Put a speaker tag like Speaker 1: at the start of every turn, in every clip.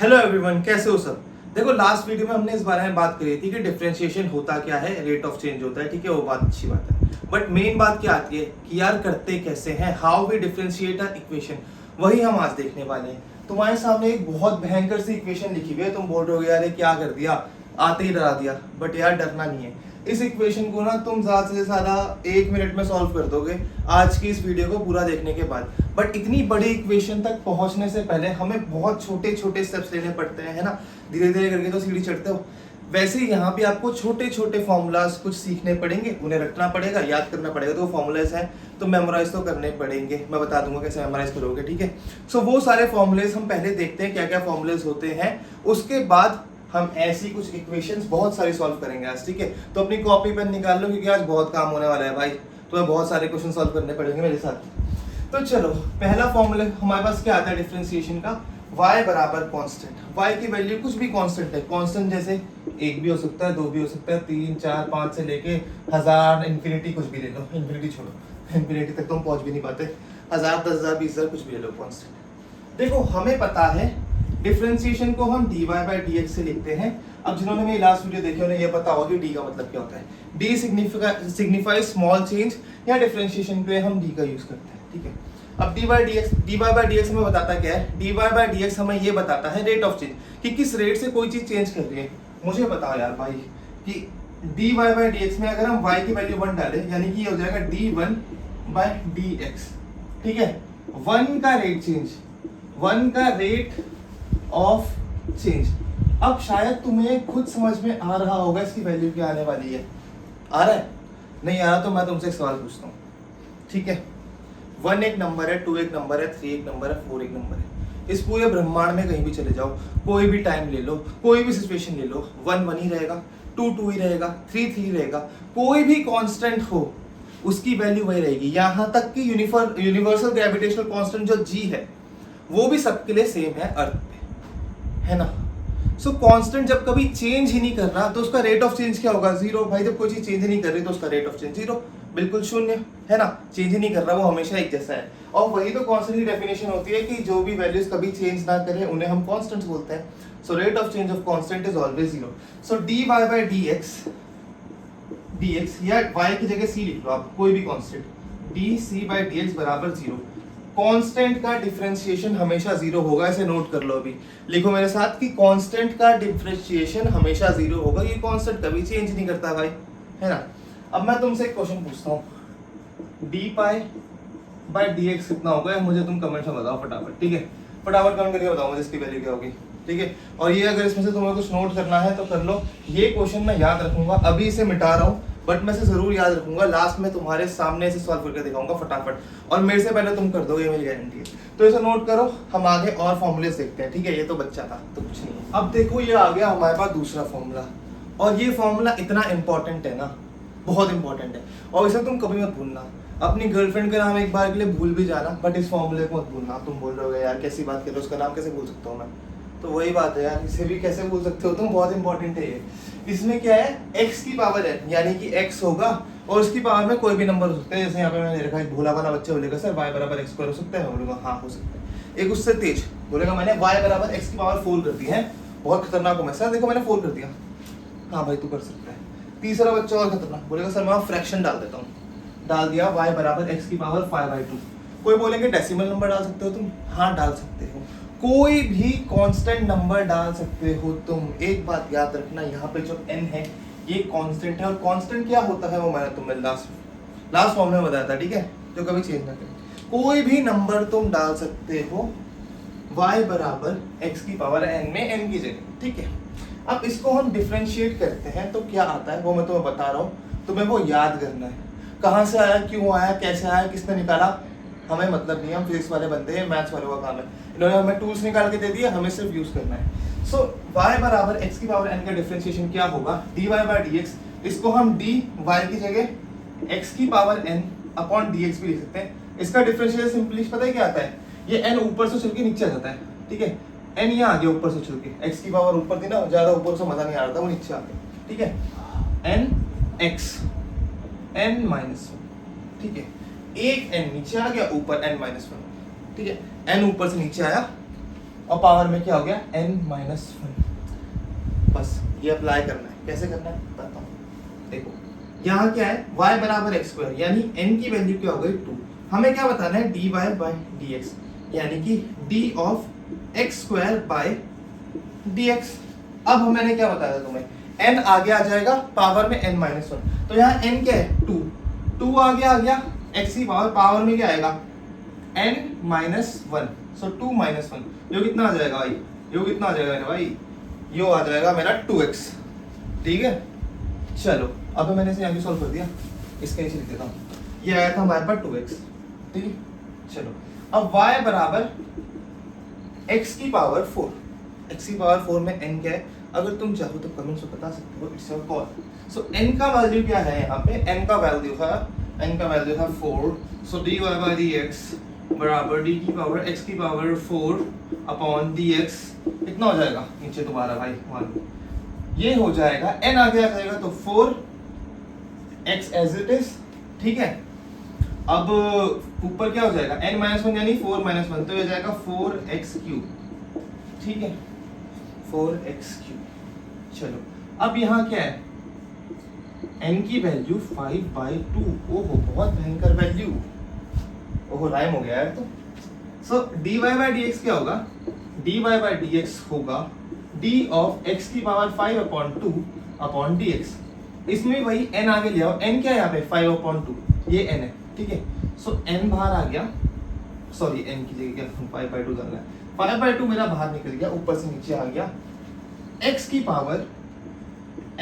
Speaker 1: Hello everyone, कैसे हो सब। देखो, लास्ट वीडियो में हमने इस बारे में बात करी थी कि डिफरेंशिएशन होता क्या है, रेट ऑफ चेंज होता है, ठीक है, वो बात अच्छी बात है। बट मेन बात क्या आती है कि यार करते कैसे हैं, how we differentiate a equation, वही हम आज देखने वाले हैं। तुम्हारे सामने एक बहुत भयंकर सी इक्वेशन लिखी हुई है, तुम बोल रहे हो यार ये क्या कर दिया, आते ही डरा दिया। बट यार डरना नहीं है, इस इक्वेशन को ना तुम ज्यादा से ज्यादा 1 मिनट में सॉल्व कर दोगे आज की इस वीडियो को पूरा देखने के बाद। बट इतनी बड़ी इक्वेशन तक पहुंचने से पहले हमें बहुत छोटे छोटे स्टेप्स लेने पड़ते हैं, है ना। धीरे धीरे करके तो सीढ़ी चढ़ते हो, वैसे ही यहाँ पे आपको छोटे छोटे फॉर्मूलाज कुछ सीखने पड़ेंगे, उन्हें रखना पड़ेगा, याद करना पड़ेगा। तो वो फॉर्मूलाज हैं तो मेमोराइज तो करने पड़ेंगे, मैं बता दूंगा कैसे मेमोराइज करोगे, ठीक है। सो वो सारे फॉर्मूलेज हम पहले देखते हैं क्या क्या फॉर्मूलेज होते हैं, उसके बाद हम ऐसी कुछ इक्वेशंस बहुत सारी सॉल्व करेंगे आज, ठीक है। तो अपनी कॉपी पेन निकाल लो क्योंकि आज बहुत काम होने वाला है भाई, तुम्हें बहुत सारे क्वेश्चन सॉल्व करने पड़ेंगे मेरे साथ। तो चलो, पहला फॉर्मूला हमारे पास क्या आता है डिफरेंशिएशन का, y बराबर कांस्टेंट। y की वैल्यू कुछ भी कांस्टेंट है, कांस्टेंट जैसे 1 भी हो सकता है, 2 भी हो सकता है, 3 4 5 से लेके 1000 इन्फिनिटी कुछ भी ले लो। इन्फिनिटी छोड़ो, इन्फिनिटी तक तो हम पहुंच भी नहीं पाते। 1000 10,000 20,000 कुछ भी ले लो कांस्टेंट। देखो, हमें पता है डिफरेंशिएशन को हम dy बाई dx से लिखते हैं। अब जिन्होंने मेरी लास्ट वीडियो देखी उन्हें ये पता होगा कि d का मतलब क्या होता है। d सिग्निफाइज स्मॉल चेंज, या डिफरेंशिएशन पे हम d का यूज करते हैं, ठीक है। अब dy बाई dx हमें बताता क्या है, dy बाई dx हमें ये बताता है रेट ऑफ चेंज, कि किस रेट से कोई चीज चेंज कर रही है। मुझे बताओ यार भाई कि dy बाई dx में अगर हम y की वैल्यू 1 डालें, यानी कि ये हो जाएगा d1 बाई dx, ठीक है। 1 का रेट चेंज, 1 का रेट ऑफ चेंज। अब शायद तुम्हें खुद समझ में आ रहा होगा इसकी वैल्यू क्या आने वाली है। आ रहा है? नहीं आ रहा तो मैं तुमसे एक सवाल पूछता हूँ, ठीक है। 1 एक नंबर है, 2 एक नंबर है, 3 एक नंबर है, 4 एक नंबर है। इस पूरे ब्रह्मांड में कहीं भी चले जाओ, कोई भी टाइम ले लो, कोई भी सिचुएशन ले लो, 1 1 ही रहेगा, 2 2 ही रहेगा, 3 3 रहेगा। कोई भी कांस्टेंट हो उसकी वैल्यू वही रहेगी। यहाँ तक कि यूनिवर्सल ग्रेविटेशनल कांस्टेंट जो g है वो भी सबके लिए सेम है अर्थ पे, है ना। सो कांस्टेंट जब कभी चेंज ही नहीं कर रहा तो उसका रेट ऑफ चेंज क्या होगा, जीरो। भाई जब कोई चीज चेंज ही नहीं कर रही तो उसका रेट ऑफ चेंज जीरो, बिल्कुल शून्य, है ना। चेंज ही नहीं कर रहा, वो हमेशा एक जैसा है। और वही तो कांस्टेंट की डेफिनेशन होती है कि जो भी वैल्यूज कभी चेंज ना करें उन्हें हम कांस्टेंट्स बोलते हैं। So rate of change of constant is always zero. So dy by dx या y की जगह c लिख लो आप, कोई भी कांस्टेंट, dc बाई dx बराबर जीरो। कांस्टेंट का डिफरेंशिएशन हमेशा जीरो होगा, इसे नोट कर लो। अभी लिखो मेरे साथ कि कांस्टेंट का डिफरेंशिएशन हमेशा जीरो होगा। ये कांस्टेंट कभी चेंज नहीं करता भाई, है ना। अब मैं तुमसे एक क्वेश्चन पूछता हूँ, डी पाई बाई dx कितना होगा, मुझे तुम कमेंट में बताओ फटाफट, ठीक है। फटाफट कमेंट करके बताओ मुझे इसकी वैल्यू क्या होगी, ठीक है। और ये अगर इसमें से तुम्हें कुछ नोट करना है तो कर लो। ये क्वेश्चन मैं याद रखूंगा, अभी इसे मिटा रहा हूँ बट मैं इसे जरूर याद रखूंगा, लास्ट में तुम्हारे सामने इसे सॉल्व करके दिखाऊंगा फटाफट, और मेरे से पहले तुम कर दोगे, मेरी गारंटी है। तो इसे नोट करो, हम आगे और फॉर्मूले देखते हैं, ठीक है। ये तो बच्चा था तो कुछ नहीं है। अब देखो, ये आ गया हमारे पास दूसरा फॉर्मूला, और ये फॉर्मूला इतना इंपॉर्टेंट है ना, बहुत इंपॉर्टेंट है, और इसे तुम कभी मत भूलना। अपनी गर्लफ्रेंड का नाम एक बार के लिए भूल भी जाना, बट इस फॉर्मूले को मत भूलना। तुम बोल रहे हो यार कैसी बात कर रहे हो, उसका नाम कैसे भूल सकता हूँ मैं, तो वही बात है यार, इसे भी कैसे भूल सकते हो तुम, बहुत इंपॉर्टेंट है ये। इसमें क्या है, x की पावर n, यानी कि x होगा और उसकी पावर में कोई भी नंबर हो सकता है। जैसे यहाँ पे मैंने लिखा है, भोला वाला बच्चा बोलेगा सर y बराबर x स्क्वायर हो सकता है, मैं बोलूंगा हाँ हो सकता है। एक उससे तेज बोलेगा मैंने y बराबर x की पावर 4 कर दी है, बहुत खतरनाक हूँ मैं सर, देखो मैंने 4 कर दिया, हाँ भाई तू कर सकता है। तीसरा बच्चा और खतरनाक बोलेगा सर मैं फ्रैक्शन डाल देता हूँ, डाल दिया y बराबर x की पावर 5/2। कोई बोलेंगे डेसिमल नंबर डाल सकते हो तुम, हाँ डाल सकते हो, कोई भी कांस्टेंट नंबर डाल सकते हो तुम। एक बात याद रखना, यहाँ पे जो n है ये कांस्टेंट है, और कांस्टेंट क्या होता है वो मैंने तुम्हें लास्ट फॉर्म में बताया था, ठीक है, जो कभी चेंज ना करे। कोई भी नंबर तुम डाल सकते हो y बराबर x की पावर n में, n की जगह, ठीक है। अब इसको हम डिफरेंशिएट करते हैं तो क्या आता है वो मैं तुम्हें बता रहा हूँ, तुम्हें वो याद करना है। कहाँ से आया, क्यों आया, कैसे आया, किसने निकाला, हमें मतलब नहीं, हम फिजिक्स वाले बंदे हैं, मैथ्स वालों का काम है। इन्होंने हमें टूल्स निकाल के दे दिए, हमें सिर्फ यूज करना है। सो y बराबर x की पावर n का डिफरेंशिएशन क्या होगा, dy बाई dx। इसको हम dy की जगह x की पावर n अपॉन dx भी लिख सकते हैं। इसका डिफरेंशिएशन सिंपली पता है क्या आता है, ये n ऊपर से चल के नीचे आ जाता है, ठीक है। n यहाँ आ गया ऊपर से चल के, x की पावर ऊपर थी ना, ज्यादा ऊपर से मजा नहीं आ रहा था, वो नीचे आ गया, ठीक है। n x n माइनस, ठीक है। एक n नीचे आ गया, ऊपर n माइनस 1, ठीक है। n ऊपर से नीचे आया और पावर में क्या हो गया n-1। बस ये अप्लाई करना है। कैसे करना है बताता हूँ। देखो यहाँ क्या है y बराबर एक्स स्क्वायर, यानी n की वैल्यू क्या हो गई 2। हमें क्या बताना है dy बाई डी एक्स, यानी कि d of x square by D x. अब मैंने क्या बताया था तुम्हें, n आगे आ जाएगा पावर में n-1, तो यहाँ n क्या है 2, 2 आगे आ गया x की पावर में क्या आएगा n-1, सो 2-1, यो कितना आ जाएगा भाई, यो कितना आ जाएगा मेरे भाई, यो आ जाएगा मेरा 2x। ठीक है चलो अब मैंने इसे आगे सॉल्व कर दिया, इसके नीचे लिख देता हूँ। ये आया था हमारे पास 2x। ठीक है चलो अब y बराबर x की पावर 4, x की पावर 4 में n क्या है, अगर तुम चाहो तो कमेंट्स में बता सकते हो, it's your call. So n का वैल्यू क्या है यहाँ पे, n का वैल्यू है 4, सो dy बाई dx बराबर d की पावर x की पावर 4 अपॉन dx कितना हो जाएगा, नीचे दोबारा भाई 1, ये हो जाएगा n आगे आ जाएगा तो 4x एज इट इज। ठीक है अब ऊपर क्या हो जाएगा n-1 यानी 4-1, तो ये जाएगा 4x क्यूब। ठीक है 4x क्यूब। चलो अब यहाँ क्या है n की वैल्यू 5/2। ओहो बहुत भयंकर वैल्यू, ओहो राइम हो गया यार। तो सो dy बाई डी एक्स क्या होगा, dy बाई डी एक्स होगा d ऑफ x की पावर 5/2 अपॉन dx। इसमें भी वही n आगे ले आओ, n क्या है यहाँ पे 5/2, ये n है। ठीक है सो n बाहर आ गया, सॉरी n की जगह क्या 5/2 डालना है, 5/2 मेरा बाहर निकल गया, ऊपर से नीचे आ गया x की पावर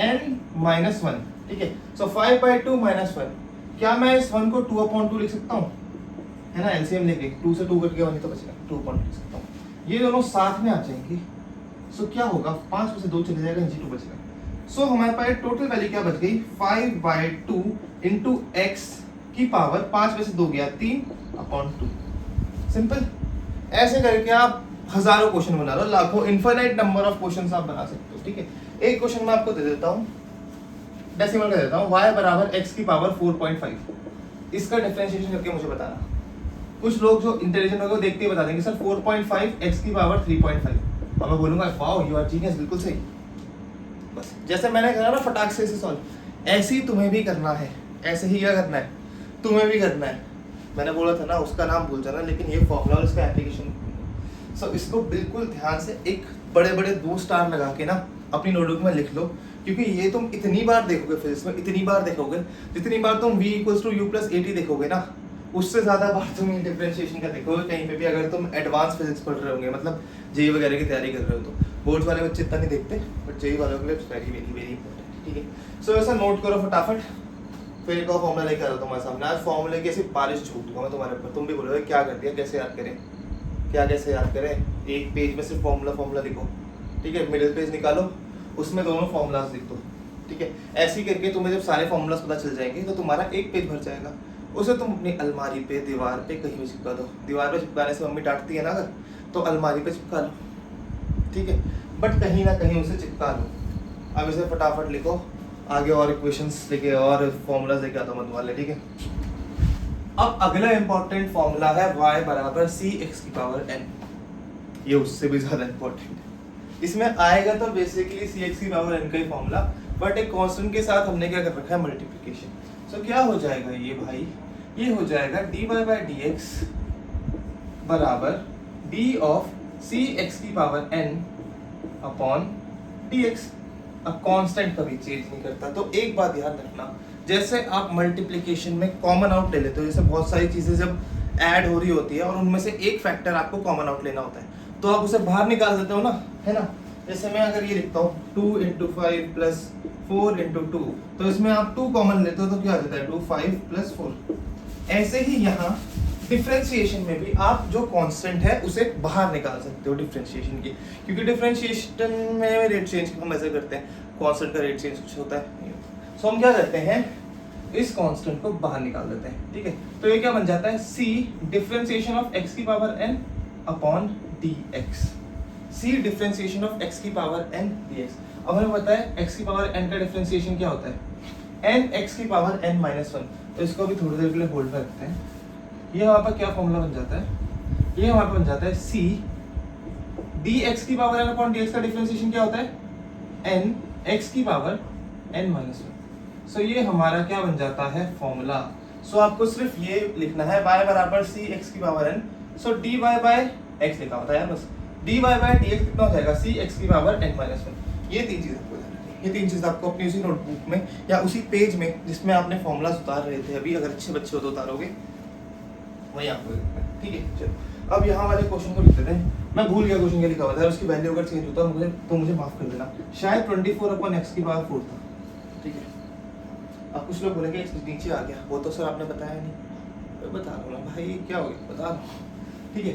Speaker 1: n-1। ठीक है सो 5/2 -1, क्या मैं इस 1 को 2/2 लिख सकता हूँ, है ना, एलसीएम लेके 2 से 2 कट गया 1 तो बचेगा 2/2 लिख सकता हूँ। ये दोनों साथ में आ जाएंगे, सो क्या होगा 5 में से 2 चले जाएगा, नीचे 2 बचेगा। सो हमारे पास टोटल वैल्यू क्या बच गई 5/2 इंटू एक्स की पावर 5 में से 2 गया 3/2। सिंपल। ऐसे करके आप हजारों क्वेश्चन बना लो, लाखों इनफाइनाइट नंबर ऑफ क्वेश्चन आप बना सकते हो। ठीक है एक क्वेश्चन मैं आपको दे देता हूँ, डेसिमल कर देता हूँ, y बराबर x की पावर 4.5, इसका डिफरेंशिएशन करके मुझे बताना। कुछ लोग जो इंटेलिजेंट होंगे वो देखते ही बता देंगे सर 4.5 x की पावर 3.5, और मैं बोलूंगा वाओ यू आर जीनियस, बिल्कुल सही। बस जैसे मैंने कहा ना फटाक से इसे सॉल्व, ऐसे ही तुम्हें भी करना है, ऐसे ही क्या करना है तुम्हें भी करना है। मैंने बोला था ना उसका नाम भूल जाना, लेकिन ये फॉर्मूला और इसका एप्लीकेशन सो इसको बिल्कुल ध्यान से एक बड़े बड़े 2 स्टार लगा के ना अपनी नोटबुक में लिख लो, क्योंकि ये तुम इतनी बार देखोगे फिजिक्स में, इतनी बार देखोगे जितनी बार तुम v = u + at देखोगे ना, उससे ज़्यादा बार तुम ये डिफरेंशिएशन का देखोगे कहीं पे भी, अगर तुम एडवांस फिजिक्स पढ़ रहे होंगे, मतलब जेई वगैरह की तैयारी कर रहे हो। तो बोर्ड्स वाले बच्चे इतना नहीं देखते, बट जेई वालों के लिए वेरी वेरी वेरी इंपॉर्टेंट। ठीक है सो ऐसा नोट करो फटाफट, फिर एक और फॉर्मूला लेकर आ रहा हूँ तुम्हारे सामने। आज फॉर्मूले की ऐसी बारिश छूट दूंगा मैं तुम्हारे ऊपर, तुम भी बोलोगे क्या कर दिया, कैसे याद करें, क्या कैसे याद करें। एक पेज में सिर्फ फॉर्मूला लिखो, ठीक है, मिडिल पेज निकालो, उसमें दोनों फॉर्मूलाज लिख दो। ठीक है ऐसे ही करके तुम्हें जब सारे फॉर्मूलाज पता चल जाएंगे तो तुम्हारा एक पेज भर जाएगा। उसे तुम अपनी अलमारी पे, दीवार पे, कहीं भी चिपका दो। दीवार पे चिपकाने से मम्मी डांटती है ना अगर, तो अलमारी पे चिपका लो। ठीक है बट कहीं ना कहीं उसे चिपका लो। अब इसे फटाफट लिखो, आगे और इक्वेशंस लेके और फॉर्मूलाज लेके आता हूँ मैं तुम्हारे लिए। ठीक है अब अगला इंपॉर्टेंट फॉर्मूला है y बराबर cx की पावर n, ये उससे भी ज्यादा इंपॉर्टेंट है। इसमें आएगा तो बेसिकली cx की पावर n का ही फॉर्मूला, बट एक कांस्टेंट के साथ हमने क्या कर रखा है मल्टीप्लिकेशन। सो क्या हो जाएगा ये भाई, ये हो जाएगा dy बाई dx बराबर d ऑफ cx की पावर n अपॉन dx। अब कांस्टेंट कभी चेंज नहीं करता, तो एक बात ध्यान रखना, जैसे आप मल्टीप्लिकेशन में कॉमन आउट ले लेते हो, जैसे बहुत सारी चीजें जब ऐड हो रही होती है और उनमें से एक फैक्टर आपको कॉमन आउट लेना होता है, तो आप उसे बाहर निकाल देते हो ना, है ना। जैसे मैं अगर ये लिखता हूँ 2 × 5 + 4 × 2, तो इसमें आप 2 कॉमन लेते हो तो क्या आ जाता है 2 5 + 4। ऐसे ही यहाँ डिफरेंशिएशन में भी आप जो कांस्टेंट है उसे बाहर निकाल सकते हो डिफरेंशिएशन की, क्योंकि डिफरेंशिएशन में रेट चेंज को मेजर करते हैं, कांस्टेंट का रेट चेंज कुछ होता है। सो हम क्या करते हैं, इस कांस्टेंट को बाहर निकाल देते हैं। ठीक है तो ये क्या बन जाता है c डिफरेंशिएशन ऑफ x की power n upon dx, c differentiation of x की पावर n dx। अब हमें पता है x की पावर n का डिफरेंशिएशन क्या होता है n x की पावर n-1, तो इसको भी थोड़ी देर के लिए होल्ड में रखते हैं। ये हमारे पास क्या फॉर्मूला बन जाता है, ये हमारे पास बन जाता है c डी एक्स की power n upon d x का डिफरेंशिएशन क्या होता है, एन एक्स की power n minus one. So ये हमारा क्या बन जाता है फॉर्मूला। सो आपको सिर्फ ये लिखना है y बराबर सी एक्स की power n. So d y by x लिखा होता है यार बस, d y by d x कितना हो जाएगा, सी एक्स की पावर एन माइनस वन। ये तीन चीज़ आपको ध्यान रखनी है। ये तीन चीज़ आपको अपनी उसी नोटबुक में या उसी पेज में जिसमें आपने फॉर्मूलाज उतार रहे थे अभी, अगर अच्छे बच्चे हो तो उतारोगे, वही आपको लिखना है। ठीक है, चलो अब यहाँ वाले क्वेश्चन को लिख देते हैं। मैं भूल गया क्वेश्चन क्या लिखा हुआ था, उसकी वैल्यू अगर चेंज होता मुझे तो मुझे माफ कर देना। शायद 24 अपॉन एक्स की पावर 4 था। ठीक है, अब कुछ लोग बोलेंगे एक्स नीचे आ गया, वो तो सर आपने बताया नहीं। मैं बता रहा हूँ ना भाई, क्या हो गया बता रहा हूँ। ठीक है,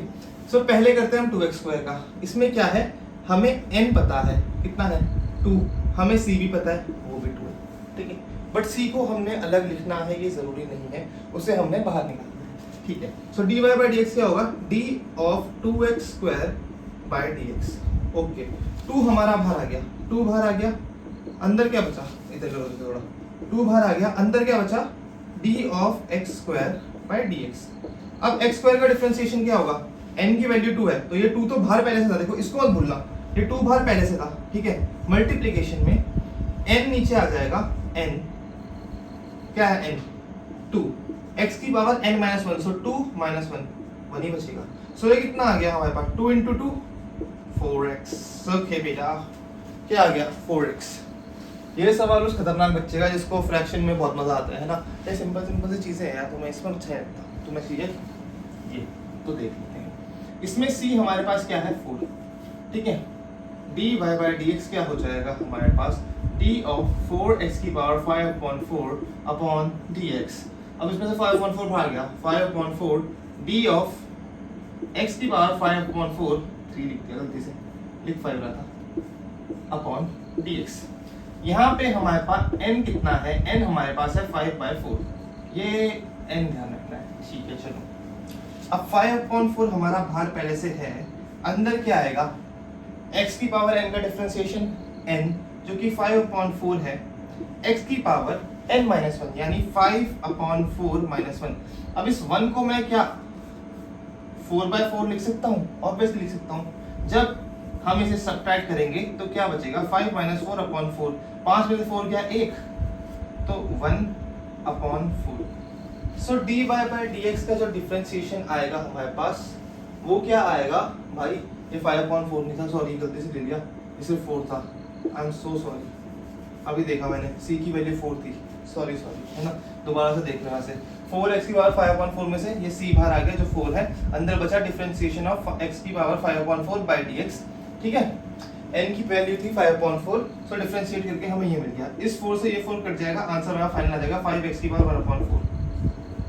Speaker 1: सो पहले करते हैं हम 2x स्क्वायर का। इसमें क्या है, हमें n पता है, कितना है 2, हमें c भी पता है, वो भी 2 है। ठीक है, बट c को हमने अलग लिखना है, ये जरूरी नहीं है, उसे हमने बाहर निकालना है। ठीक है, सो dy बाई डी एक्स क्या होगा, d of 2x square by D x. Okay, 2 हमारा बाहर आ गया, 2 बाहर आ गया, अंदर क्या बचा, इधर करो थोड़ा, 2 बाहर आ गया, अंदर क्या बचा, d of x square by D x. अब x स्क्वायर का डिफरेंशिएशन क्या होगा, n की वैल्यू 2 है, तो ये 2 तो बाहर पहले से था, देखो इसको मत भूलना, ये 2 बाहर पहले से था। ठीक है, मल्टीप्लिकेशन में n नीचे आ जाएगा, n क्या है, n 2, x की पावर n माइनस वन, सो 2 माइनस 1 1 ही बचेगा। सो ये कितना आ गया हमारे पास, 2 इंटू 2 4x। ओके बेटा, क्या आ गया 4x। ये सवाल उस खतरनाक बच्चे का जिसको फ्रैक्शन में बहुत मजा आता है ना, ये सिंपल सिंपल सी चीजें हैं यार, तो मैं इसमें अच्छा लगता हूँ, तो मैं सीधे ये तो देख लेते हैं। इसमें c हमारे पास क्या है 4। ठीक है, dy बाई डी एक्स क्या हो जाएगा हमारे पास, d ऑफ 4x की पावर 5/4 अपॉन dx। अब इसमें से 5/4 बाहर गया, 5/4 d ऑफ x की पावर 5/4, 3 लिख दिया गलती से, लिख 5 रहा था, अपॉन dx। यहाँ पे हमारे पास n कितना है, n हमारे पास है 5/4, ये n ध्यान रखना है। ठीक है, चलो अब 5/4 हमारा बाहर पहले से है, अंदर क्या आएगा, x की पावर n का डिफरेंशिएशन n जो कि 5/4 है, x की पावर n माइनस 1 यानी 5/4 माइनस 1। अब इस 1 को मैं क्या 4/4 लिख सकता हूँ, ऑब्वियसली लिख सकता हूँ। जब हम इसे सब्ट्रैक्ट करेंगे तो क्या बचेगा, 5 माइनस 4/4, 5 में से 4 क्या 1, तो 1/4। सो dy बाई डी एक्स का जो डिफरेंशिएशन आएगा हमारे पास, वो क्या आएगा भाई, ये 5/4 नहीं था, सॉरी गलती से ले लिया, ये सिर्फ 4 था, आई एम सो सॉरी। अभी देखा मैंने, c की वैल्यू 4 थी, सॉरी है ना, दोबारा से देख लेना से। 4x की पावर 5/4 में से ये c बाहर आ गया जो 4 है, अंदर बचा डिफरेंशिएशन ऑफ x की पावर 5/4 बाई dx। ठीक है, n की वैल्यू थी 5/4, सो डिफरेंशिएट करके हमें ये मिल गया। इस 4 से ये 4 कट जाएगा, आंसर हमारा फाइनल आ जाएगा 5x की पावर 1/4,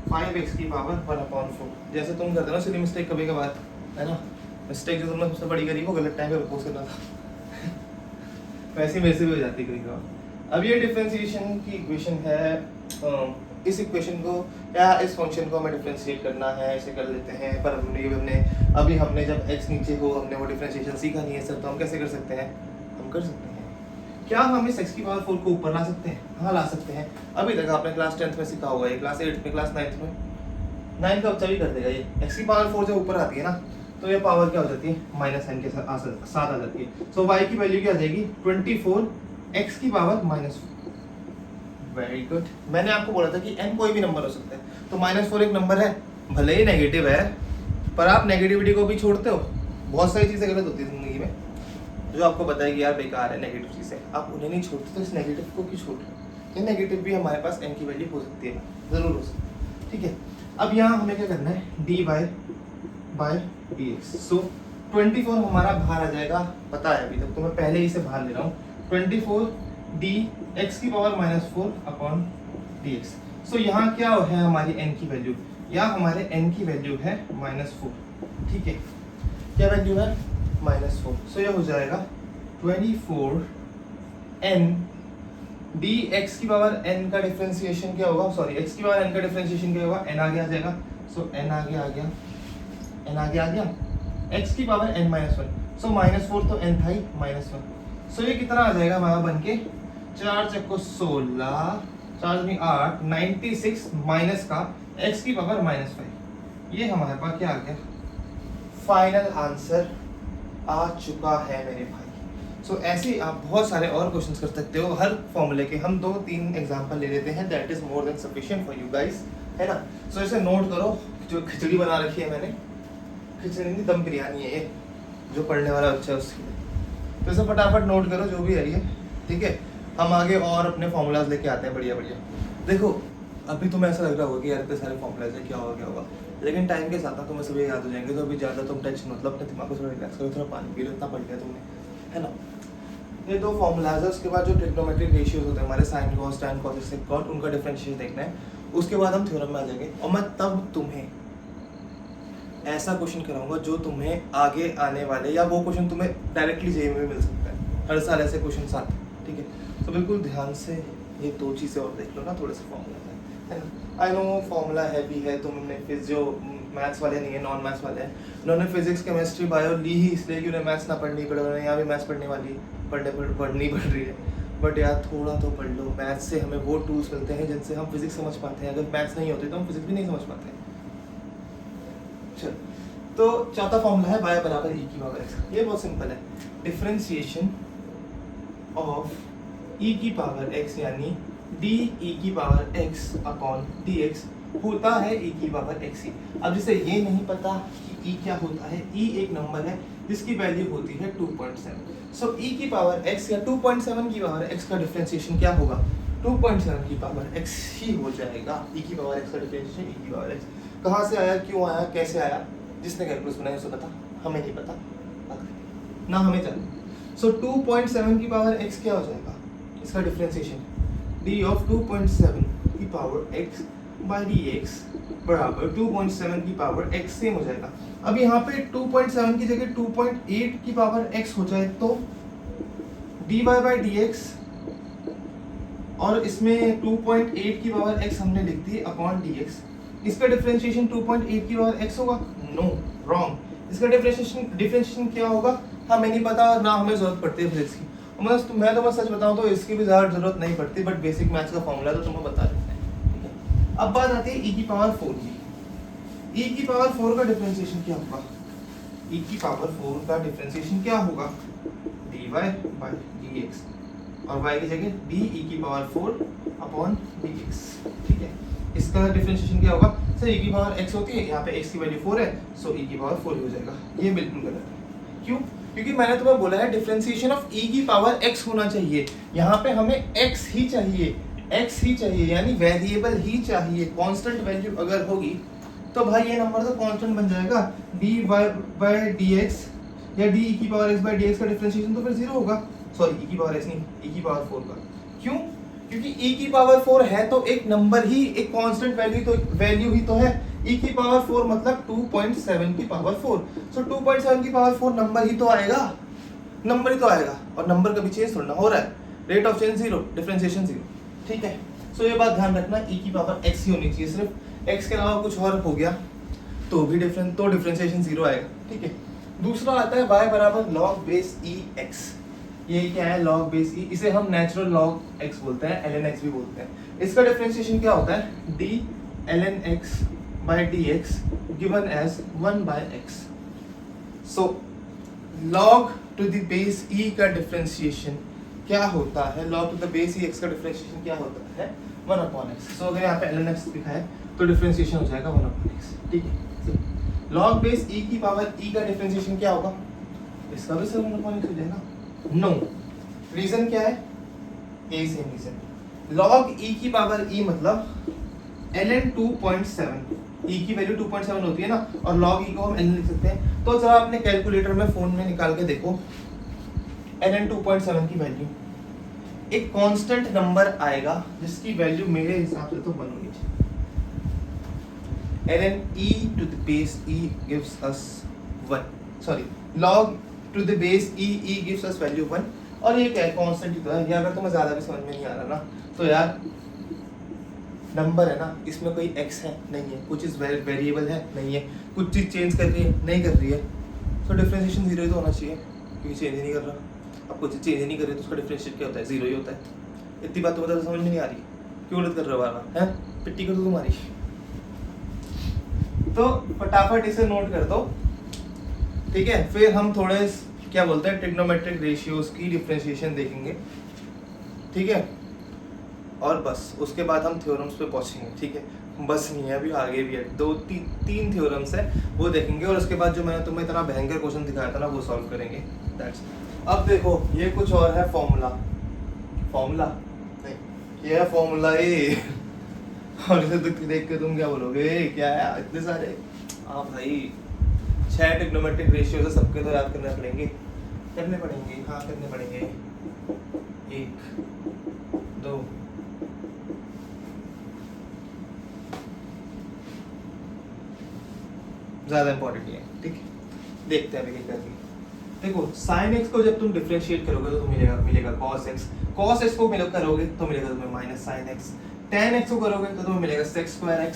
Speaker 1: 5x की पावर 1/4। जैसे तुम करते हो ना सिली मिस्टेक कभी कभार, है ना, मिस्टेक जो तुमने सबसे बड़ी करी वो गलत टाइम पे प्रपोज करना था वैसे मेरे से भी हो जाती कभी कभार। अब ये डिफरेंशिएशन की इक्वेशन है, इस इक्वेशन को या इस फंक्शन को हमें डिफरेंशिएट करना है, ऐसे कर लेते हैं। पर हमने जब x नीचे हो, हमने वो डिफरेंशिएशन सीखा नहीं है सर, तो हम कैसे कर सकते हैं, हम कर सकते हैं। क्या हम इस x की पावर 4 को ऊपर ला सकते हैं, हाँ ला सकते हैं। अभी तक आपने क्लास 10th में सीखा होगा, ये क्लास 8 में, क्लास 9th में, 9 का बच्चा भी कर देगा। ये x की पावर 4 जब ऊपर आती है ना, तो ये पावर क्या हो जाती है, माइनस n के साथ आ जाती है। सो y की वैल्यू क्या आ जाएगी, 24 x की पावर -4। वेरी गुड, मैंने आपको बोला था कि n कोई भी नंबर हो सकता है, तो -4 एक नंबर है, भले ही नेगेटिव है, पर आप नेगेटिविटी को भी छोड़ते हो। बहुत सारी चीज़ें गलत होती है जिंदगी में, जो आपको बताया कि यार बेकार है नेगेटिव चीज़ें, आप उन्हें नहीं छोड़ते, तो इस नेगेटिव को क्यों छोड़ रहे हो। ये नेगेटिव भी हमारे पास n की वैल्यू हो सकती है, ज़रूर हो सकती है। ठीक है, अब यहाँ हमें क्या करना है, dy बाई डी एक्स। सो 24 हमारा बाहर आ जाएगा, पता है अभी तक तो मैं पहले ही से बाहर ले रहा हूँ, 24 डी एक्स की पावर -4 अपॉन डी एक्स। सो यहाँ क्या है हमारी n की वैल्यू, या हमारे n की वैल्यू है -4। ठीक है, क्या वैल्यू है, -4। सो ये हो जाएगा 24 n डी एक्स की पावर n का डिफरेंशिएशन क्या होगा, सॉरी x की पावर n का डिफरेंशिएशन क्या होगा, n आगे आ जाएगा। सो n आगे आ गया, n आगे आ गया, x की पावर n-1, सो -4 तो n था ही, -1। सो ये कितना आ जाएगा हमारा बन के, 4 चक्को 16, 4 में 8, 96 माइनस का x की पावर -5। ये हमारे पास क्या आ गया, फाइनल आंसर आ चुका है मेरे भाई। सो ऐसे ही आप बहुत सारे और क्वेश्चंस कर सकते हो हर फॉर्मूले के। हम 2-3 एग्जांपल ले लेते हैं, that is more than sufficient for you guys, है ना। सो इसे नोट करो। जो खिचड़ी बना रखी है मैंने, खिचड़ी नहीं दम बिरयानी है ये, जो पढ़ने वाला बच्चा है उसके लिए। तो इसे फटाफट नोट करो जो भी है ये, ठीक है। हम आगे और अपने फॉर्मूलाज लेके आते हैं बढ़िया बढ़िया। देखो अभी तुम्हें ऐसा लग रहा होगा कि यार इतने सारे फॉर्मूलाज है, क्या होगा, लेकिन टाइम के साथ ना तुम्हें सभी याद हो जाएंगे। तो अभी ज़्यादा तुम टेंशन मतलब अपने दिमाग को थोड़ा रिलैक्स करो, थोड़ा पानी पी लो, इतना पढ़ लिया तुमने, है ना। ये 2 फॉर्मूलाज है। उसके बाद जो ट्रिग्नोमेट्रिक रेशियोज होते हैं हमारे, sine cos tan cos sec cot, उनका डिफरेंशिएशन देखना है। उसके बाद हम थ्योरम में आ जाएंगे और मैं तब तुम्हें ऐसा क्वेश्चन कराऊंगा जो तुम्हें आगे आने वाले, या वो क्वेश्चन तुम्हें डायरेक्टली जेईई में भी मिल सकता है। हर साल ऐसे क्वेश्चन आते हैं, ठीक है। तो बिल्कुल ध्यान से ये 2 चीज़ें और देख लो ना, थोड़े से फॉर्मूला है ना। आई नो फॉर्मूला हैवी है, तुमने फिर जो मैथ्स वाले नहीं है, नॉन मैथ्स वाले हैं, उन्होंने फिजिक्स केमिस्ट्री बायो ली ही इसलिए कि उन्हें मैथ्स ना पढ़नी पड़े। उन्हें यहाँ भी मैथ्स पढ़नी पड़ रही है। बट यार थोड़ा तो पढ़ लो। मैथ्स से हमें वो टूल्स मिलते हैं जिनसे हम फिजिक्स समझ पाते हैं। अगर मैथ्स नहीं होते तो हम फिजिक्स भी नहीं समझ पाते हैं। चल, तो चौथा फॉर्मूला है y बराबर e की पावर x। ये बहुत सिंपल है, डिफरेंशिएशन ऑफ e की पावर x यानी d e की पावर x अपॉन dx होता है e की पावर x ही। अब जिसे ये नहीं पता कि e क्या होता है, e एक नंबर है जिसकी वैल्यू होती है 2.7। सो e की पावर x या 2.7 की पावर x का डिफरेंशिएशन क्या होगा, 2.7 की पावर x ही हो जाएगा। e की पावर x का डिफरेंशिएशन e की पावर x कहाँ से आया, क्यों आया, कैसे आया, जिसने कैलकुलस बनाया उसे पता, हमें नहीं पता ना, हमें जानना। सो 2.7 की पावर x क्या हो जाएगा, इसका डिफरेंशिएशन d ऑफ 2.7 की पावर x बाई dx बराबर 2.7 की पावर x सेम हो जाएगा। अब यहाँ पे 2.7 की जगह 2.8 की पावर x हो जाए तो dy बाई dx, और इसमें 2.8 की पावर x हमने लिख दी अपॉन dx। इसका डिफरेंशिएशन 2.8 की पावर x होगा, नो रॉन्ग। इसका डिफरेंशिएशन क्या होगा हमें नहीं पता, और ना हमें जरूरत पड़ती है फिजिक्स की। मैं तो बस सच बताऊं तो इसकी भी ज़्यादा जरूरत नहीं पड़ती, बट बेसिक मैथ्स का फॉर्मूला तो तुम्हें बता देते हैं, ठीक है। अब बात आती है e की पावर 4 की। e की पावर 4 का डिफरेंशिएशन क्या होगा, e की पावर 4 का डिफरेंशिएशन क्या होगा, dy बाई dx, और y की जगह d e की पावर 4 अपॉन dx, ठीक है। इसका डिफरेंशिएशन क्या होगा, सर e की पावर x होती है, यहाँ पे x की वैल्यू 4 है, सो e की पावर 4 हो जाएगा। ये बिल्कुल गलत है। क्यों, क्योंकि मैंने तुम्हें बोला है डिफरेंशिएशन ऑफ e की पावर x होना चाहिए। यहाँ पे हमें x ही चाहिए, x ही चाहिए, यानी वेरिएबल ही चाहिए। कांस्टेंट वैल्यू अगर होगी तो भाई ये नंबर तो कांस्टेंट बन जाएगा। dy बाई dx या d e की पावर x बाई dx का डिफरेंशिएशन तो फिर 0 होगा। सॉरी e की पावर x नहीं, e की पावर 4 का। क्यों, क्योंकि e की पावर 4 है तो एक नंबर ही, एक कांस्टेंट वैल्यू ही तो है। e की पावर 4 मतलब 2.7 की पावर 4। सो 2.7 की पावर 4 नंबर ही तो आएगा, नंबर ही तो आएगा, और नंबर कभी चेंज थोड़ा ना हो रहा है। रेट ऑफ चेंज 0, डिफरेंशिएशन 0, ठीक है। सो ये बात ध्यान रखना, e की पावर x ही होनी चाहिए। सिर्फ x के अलावा कुछ और हो गया तो भी डिफरेंशिएशन 0 आएगा, ठीक है। दूसरा आता है y बराबर log बेस e x। ये क्या है, log बेस e, इसे हम नेचुरल log x बोलते हैं, ln x भी बोलते हैं। इसका डिफरेंशिएशन क्या होता है, d ln x by dx given as 1 by x। So log to the base e का डिफरेंशिएशन क्या होता है, log to the base e x का डिफरेंशिएशन क्या होता है, 1 अपॉन x। सो अगर यहाँ पे ln x लिखा है तो डिफरेंशिएशन हो जाएगा 1 अपॉन x, ठीक है। log बेस e की पावर e का डिफरेंशिएशन क्या होगा, इसका भी 1 अपॉन x हो जाएगा। नो, रीजन क्या है, ए सेम रीजन। log e की पावर e मतलब ln 2.7, e की वैल्यू 2.7 होती है ना, और log e को हम ln लिख सकते हैं। तो जरा अपने कैलकुलेटर में फोन में निकाल के देखो, ln 2.7 की वैल्यू एक कांस्टेंट नंबर आएगा जिसकी वैल्यू मेरे हिसाब से तो 1 होनी चाहिए। ln e to the base e gives us 1, sorry log to the base e gives us value 1, और ये क्या है, कांस्टेंट ही तो है। ये अगर तुम्हें ज्यादा भी समझ में नहीं आ रहा ना, तो यार नंबर है ना, इसमें कोई x है नहीं है, कुछ चीज वेरिएबल है नहीं है, कुछ चीज चेंज कर रही है नहीं कर रही है, तो डिफरेंशिएशन 0 ही तो होना चाहिए, क्योंकि चेंज ही नहीं कर रहा। अब कुछ चेंज ही नहीं कर रही तो उसका डिफरेंशिएशन क्या होता है, 0 ही होता है। इतनी बात तो बता, समझ में नहीं आ रही, क्यों गलत कर रहे हो बार-बार, हैं पिट्टी कर दो तुम्हारी। तो फटाफट इसे नोट कर दो, ठीक है। फिर हम थोड़े क्या बोलता है, ट्रिग्नोमेट्रिक रेशियोज की डिफरेंशिएशन देखेंगे, ठीक है। और बस उसके बाद हम थ्योरम्स पे पहुंचेंगे, ठीक है। बस नहीं है, अभी आगे भी है, तीन थ्योरम्स है वो देखेंगे, और उसके बाद जो मैंने तुम्हें इतना भयंकर क्वेश्चन दिखाया था ना वो सॉल्व करेंगे। दैट्स अब देखो ये कुछ और है, फॉर्मूला नहीं, ये है फॉर्मूला ए। और इसे देख के तुम क्या बोलोगे, क्या है इतने सारे। हाँ भाई 6 ट्रिग्नोमेट्रिक रेशियोज है, सबके तो याद करने पड़ेंगे, हाँ करने पड़ेंगे। 1 2 ज्यादा इंपॉर्टेंट है, ठीक है। देखते हैं अभी क्या करती है। देखो sin x को जब तुम डिफरेंशिएट करोगे तो मिलेगा cos x, cos x को करोगे तो मिलेगा तुम्हें minus sin x, tan x को करोगे तो तुम्हें मिलेगा sec square x,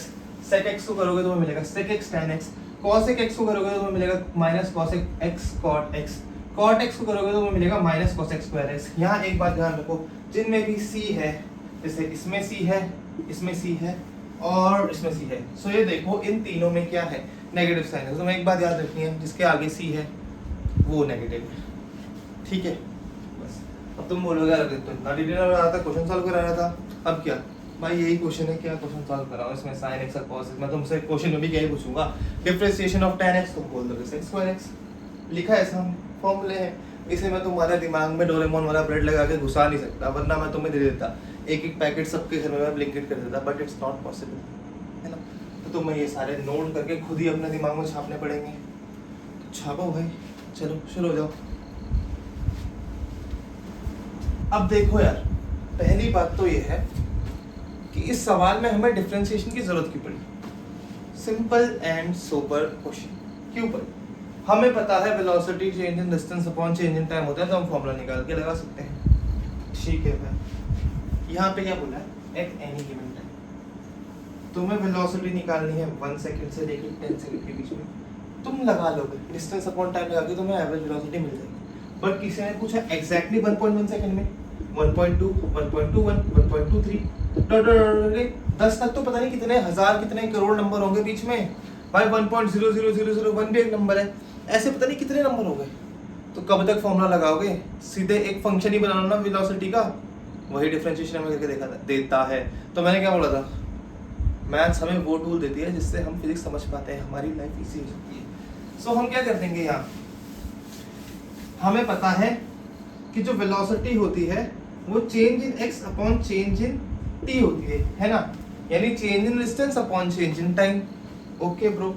Speaker 1: sec x को करोगे तो तुम्हें मिलेगा sec x tan x, cosec x को करोगे तो तुम्हें मिलेगा minus cosec x cot x, cot x को करोगे तो तुम्हें मिलेगा माइनस cosec स्क्वायर x। यहाँ एक बात ध्यान रखो, जिनमें भी c है, जैसे इसमें c है, इसमें c है और इसमें c है, सो ये देखो इन तीनों में क्या है, नेगेटिव साइन है। तो तुम्हें एक बात याद रखनी है, जिसके आगे c है वो नेगेटिव है, ठीक है। बस अब तुम बोलोगे यार तो इतना डिटेल में रहा था, क्वेश्चन सॉल्व करा रहा था, अब क्या भाई यही क्वेश्चन है, क्या क्वेश्चन सॉल्व कर रहा हूँ इसमें sin x और cos x। मैं तुमसे क्वेश्चन में भी क्या ही पूछूंगा, डिफरेंशिएशन ऑफ tan x, तुम बोल दोगे sec स्क्वायर x, लिखा है ऐसा फॉर्मूले है, इसे मैं तुम्हारे दिमाग में डोरेमोन वाला ब्रेड लगा के घुसा नहीं सकता, वरना मैं तुम्हें दे देता एक पैकेट सबके घर में, मैं ब्लिंकिट कर देता, बट इट्स नॉट पॉसिबल, है ना। तो तुम्हें ये सारे नोट करके खुद ही अपने दिमाग में छापने पड़ेंगे, तो छापो भाई, चलो शुरू हो जाओ। अब देखो यार, पहली बात तो ये है कि इस सवाल में हमें डिफरेंशिएशन की जरूरत क्यों पड़ी। सिंपल एंड सोबर क्वेश्चन, क्यों पड़ी, हमें पता है velocity change in distance upon change in time होता है, तो हम फॉर्मूला निकाल के लगा सकते हैं, ठीक है भाई। यहाँ पे क्या बोला है, एट एनी गिवन टाइम तुम्हें वेलोसिटी निकालनी है 1 सेकंड से लेकर 10 सेकंड के बीच में, तुम लगा लोगे डिस्टेंस अपॉन टाइम लगा के तुम्हें एवरेज वेलोसिटी मिल जाएगी। बट किसी ने पूछा एग्जैक्टली 1.1 सेकंड में, 1.2 1.21 1.23 10 तक तो पता नहीं कितने हजार कितने करोड़ नंबर होंगे बीच में भाई, 1.00001 भी एक नंबर है, ऐसे पता नहीं कितने नंबर हो गए। तो कब तक फॉर्मूला लगाओगे, सीधे एक फंक्शन ही बनाना ना वेलोसिटी का, वही डिफरेंशिएशन हमें करके देता है। तो मैंने क्या बोला था, मैथ्स हमें वो टूल देती है जिससे हम फिजिक्स समझ पाते हैं, हमारी लाइफ इजी हो सकती है। सो हम क्या कर देंगे, यहाँ हमें पता है कि जो वेलोसिटी होती है वो change in x upon change in t होती है ना, यानी change in distance upon change in time. Okay bro,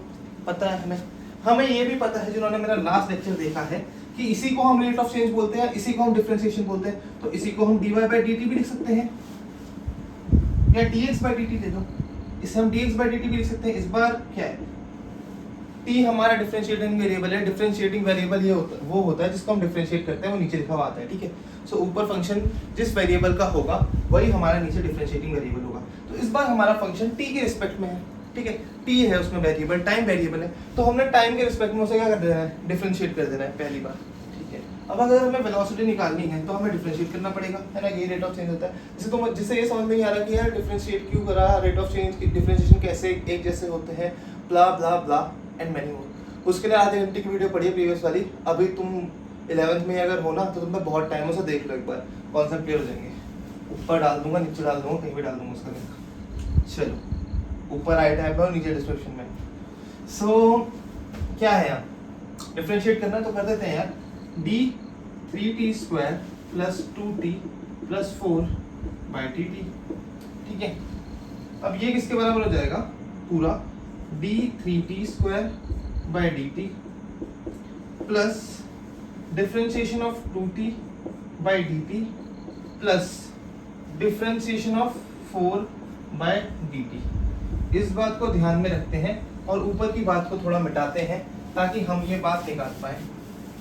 Speaker 1: पता है हमें ये भी पता है, जिन्होंने मेरा लास्ट लेक्चर देखा है, कि इसी को हम रेट ऑफ चेंज बोलते हैं, इसी को हम डिफरेंशिएशन बोलते हैं, तो इसी को हम dy by dt भी लिख सकते हैं, या dx by dt ले लो, इसे हम dx by dt भी लिख सकते हैं। इस बार क्या है, t हमारा डिफरेंशिएटिंग वेरिएबल है, डिफरेंशिएटिंग वेरिएबल ये वो होता है जिसको हम डिफरेंशिएट करते हैं, वो नीचे लिखा हुआ आता है, ठीक है। सो ऊपर फंक्शन जिस वेरिएबल का होगा वही हमारा नीचे डिफरेंशिएटिंग वेरिएबल होगा। तो इस बार हमारा फंक्शन t के रिस्पेक्ट में है, ठीक है, t है उसमें वेरिएबल, टाइम वेरिएबल है, तो हमने टाइम के रिस्पेक्ट में उसे क्या कर देना है, डिफरेंशिएट कर देना है पहली बार, ठीक है। अब अगर हमें वेलोसिटी निकालनी है तो हमें डिफरेंशिएट करना पड़ेगा, है ना, ये रेट ऑफ चेंज होता है। जिससे ये समझ में नहीं आ रहा कि यार डिफरेंशिएट क्यों करा, रेट ऑफ चेंज की डिफरेंशिएशन कैसे एक जैसे होते हैं, ब्ला ब्ला ब्ला एंड मेनी मोर। उसके लिए आधे घंटे की वीडियो पढ़िए प्रीवियस वाली, अभी तुम 11th में अगर हो ना तो तुम्हें बहुत टाइम है, उसे देख लो एक बार, कॉन्सेप्ट क्लियर हो जाएंगे। ऊपर डाल दूंगा, नीचे डाल दूंगा, कहीं भी डाल दूंगा उसका लिंक, चलो ऊपर आई टैब में और नीचे डिस्क्रिप्शन में। सो क्या है यार, डिफरेंशिएट करना तो कर देते हैं यार, d3t square plus 2t plus 4/dt, ठीक है। अब ये किसके बराबर हो जाएगा, पूरा d3t square by dt plus differentiation of 2t by dt plus differentiation of 4/dt। इस बात को ध्यान में रखते हैं और ऊपर की बात को थोड़ा मिटाते हैं ताकि हम ये बात निकाल पाए।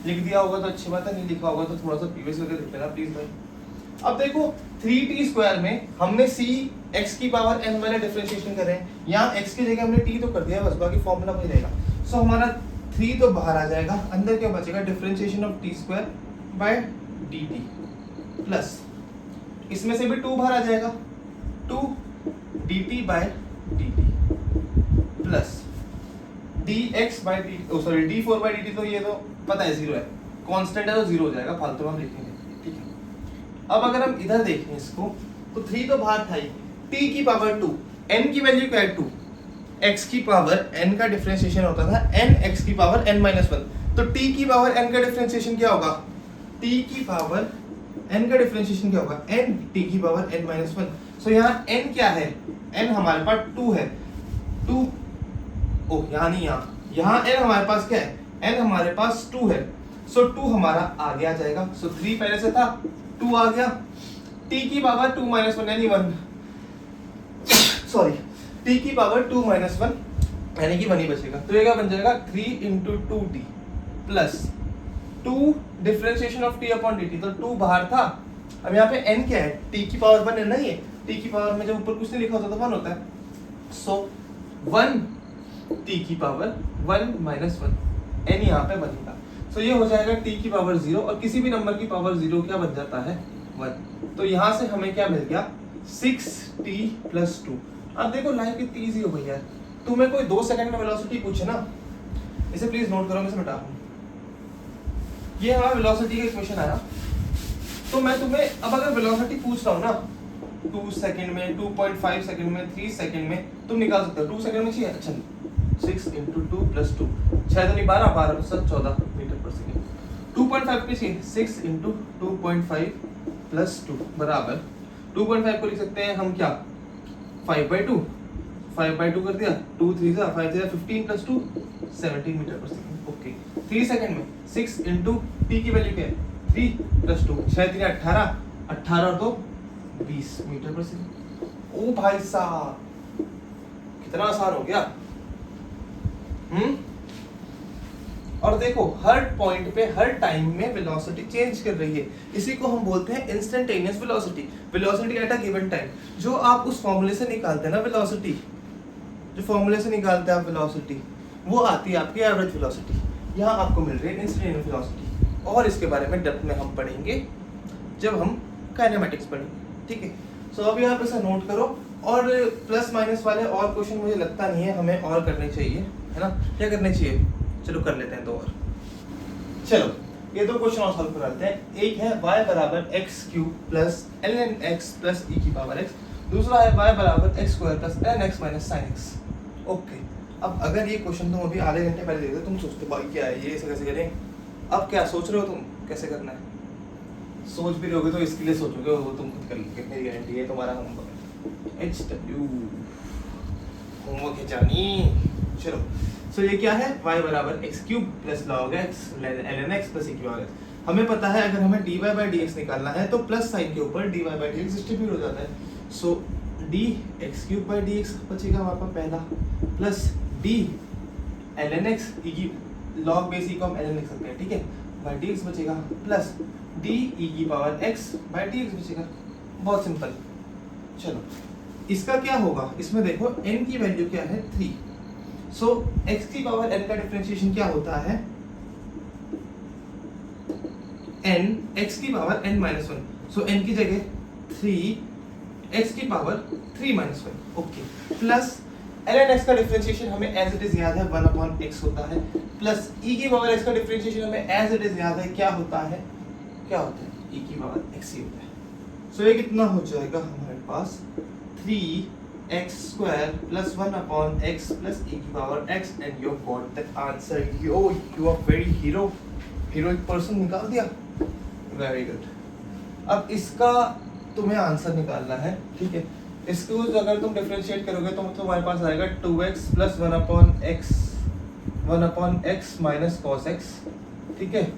Speaker 1: लिख दिया होगा तो अच्छी बात है, नहीं लिखा होगा तो थोड़ा सा प्रीवियस करके लिख लेना प्लीज भाई। अब देखो 3t स्क्वायर में हमने c x की पावर n वाले डिफरेंशिएशन कर रहे हैं, यहाँ x की जगह हमने t तो कर दिया, बस बाकी फॉर्मूला वही रहेगा। सो हमारा 3 तो बाहर आ जाएगा, अंदर क्या बचेगा, differentiation of t square by dt plus इसमें से भी 2 बाहर आ जाएगा, 2 dt by dt plus dx by dt, sorry d4 by dt, तो ये तो पता है 0 है, कांस्टेंट है तो 0 हो जाएगा, फालतू में हम लिखेंगे, ठीक है। अब अगर हम इधर देखें इसको तो 3 तो बाहर था ही, t की पावर 2, n की वैल्यू क्या है 2, x की पावर n का डिफरेंशिएशन होता था n x की पावर n माइनस 1, तो t की पावर n का डिफरेंशिएशन क्या होगा, t की पावर n का डिफरेंशिएशन क्या होगा, n t की पावर n माइनस 1। सो यहाँ n क्या है, n हमारे पास 2 है, 2 ओ यहाँ नहीं, यहाँ n हमारे पास क्या है, n हमारे पास 2 है, सो 2 हमारा आगे आ जाएगा, सो 3 पहले से था 2 आ गया, t की पावर 2 माइनस 1 यानी 1, सॉरी t की पावर 2 माइनस 1 यानी कि 1 ही बचेगा, तो ये क्या बन जाएगा 3 into 2t plus 2 differentiation of t upon dt, तो 2 बाहर था, अब यहाँ पे n क्या है, t की पावर 1 है ना, ये t की पावर में जब ऊपर कुछ नहीं लिखा होता तो 1 होता है, सो 1 t की पावर 1 माइनस 1, n यहाँ पे बनेगा, सो ये हो जाएगा t की पावर 0, और किसी भी नंबर की पावर 0 क्या बन जाता है 1, तो यहाँ से हमें क्या मिल गया 6t प्लस 2। अब देखो लाइफ कितनी ईजी हो गई यार, तुम्हें कोई 2 सेकंड में वेलोसिटी पूछे ना, इसे प्लीज नोट करो, मैं इसे मिटा दूं, ये हमारा वेलोसिटी का इक्वेशन आया, तो मैं तुम्हें अब अगर वेलोसिटी पूछ रहा हूँ ना 2 सेकंड में, 2.5 सेकंड में, 3 सेकंड में, तुम निकाल सकते हो, 2 सेकंड में चाहिए, अच्छा 6 इंटू 2 प्लस 2, 6 तो नहीं 12, 12 तो 7 14 मीटर पर सेकंड, 2.5 पे चाहिए 6 इंटू 2.5 प्लस 2 बराबर 2.5 को लिख सकते हैं हम क्या 5/2, 5/2 कर दिया, 2 3 जा 5 जा 15 प्लस 2 17 मीटर पर सेकंड, ओके। 3 सेकंड में 6 इंटू टी की वैल्यू क्या है 3 प्लस 2, 6 3 18, 18 और 2 20 मीटर पर सेकंड। ओ भाई साहब कितना आसान हो गया, और देखो हर पॉइंट पे हर टाइम में वेलोसिटी चेंज कर रही है, इसी को हम बोलते हैं instantaneous velocity, velocity at a given time. जो आप उस फॉर्मूले से निकालते हैं ना वेलोसिटी, जो फॉर्मूले से निकालते हैं आप वेलोसिटी, वो आती है आपकी एवरेज वेलोसिटी, यहाँ आपको मिल रही है इंस्टेंटेनियस वेलोसिटी, और इसके बारे में डेप्थ में हम पढ़ेंगे जब हम काइनेमेटिक्स पढ़ेंगे, ठीक है। सो अब यहाँ पे इसे नोट करो, और प्लस माइनस वाले और क्वेश्चन मुझे लगता नहीं है हमें और करने चाहिए, है ना, क्या करने चाहिए, चलो कर लेते हैं 2 और। चलो ये 2 क्वेश्चन और सॉल्व कराते हैं, एक है y बराबर x cube plus ln x plus e की पावर x, दूसरा है y बराबर x square plus ln x minus sine x। Okay, अब अगर ये क्वेश्चन तुम अभी आधे घंटे पहले देखते तुम सोचते भाई क्या है ये, ऐसे कैसे करें, अब क्या सोच रहे हो तुम कैसे करना है, सोच भी रहोगे तो इसके लिए सोचोगे, वो तुम खुद कर लोगे, मेरी गारंटी है, तुम्हारा होमवर्क है, HW होमवर्क है जानी। चलो सो ये क्या है y बराबर x cube plus log x ln x plus e की पावर x। हमें पता है अगर हमें dy बाई dx निकालना है तो प्लस साइन के ऊपर dy बाई dx डिस्ट्रीब्यूट हो जाता है, सो d x cube by dx बचेगा हमारे पास पहला, plus d ln x e की लॉग बेस e को हम ln लिख सकते हैं, ठीक है, बाई dx बचेगा, प्लस d e की पावर x बाई dx बचेगा, बहुत सिंपल। चलो इसका क्या होगा, इसमें देखो n की वैल्यू क्या है 3, सो x की पावर n का डिफरेंशिएशन क्या होता है n x की पावर n माइनस 1, सो n की जगह 3 x की power 3 minus 1, okay, plus ln x का डिफरेंशिएशन हमें एज इट इज याद है 1/x होता है, प्लस e की पावर x का डिफरेंशिएशन हमें एज इट इज याद है क्या होता है, क्या होता है e की पावर x ही होता है। सो ये कितना हो जाएगा हमारे पास 3x square plus 1/x plus e की power x, and you got the answer. Yo, you are very heroic person, निकाल दिया, very good। अब इसका तुम्हें आंसर निकालना है, ठीक है, इसको अगर तुम डिफरेंशिएट करोगे तो तुम्हारे पास आएगा 2x plus 1/x minus cos x, ठीक है।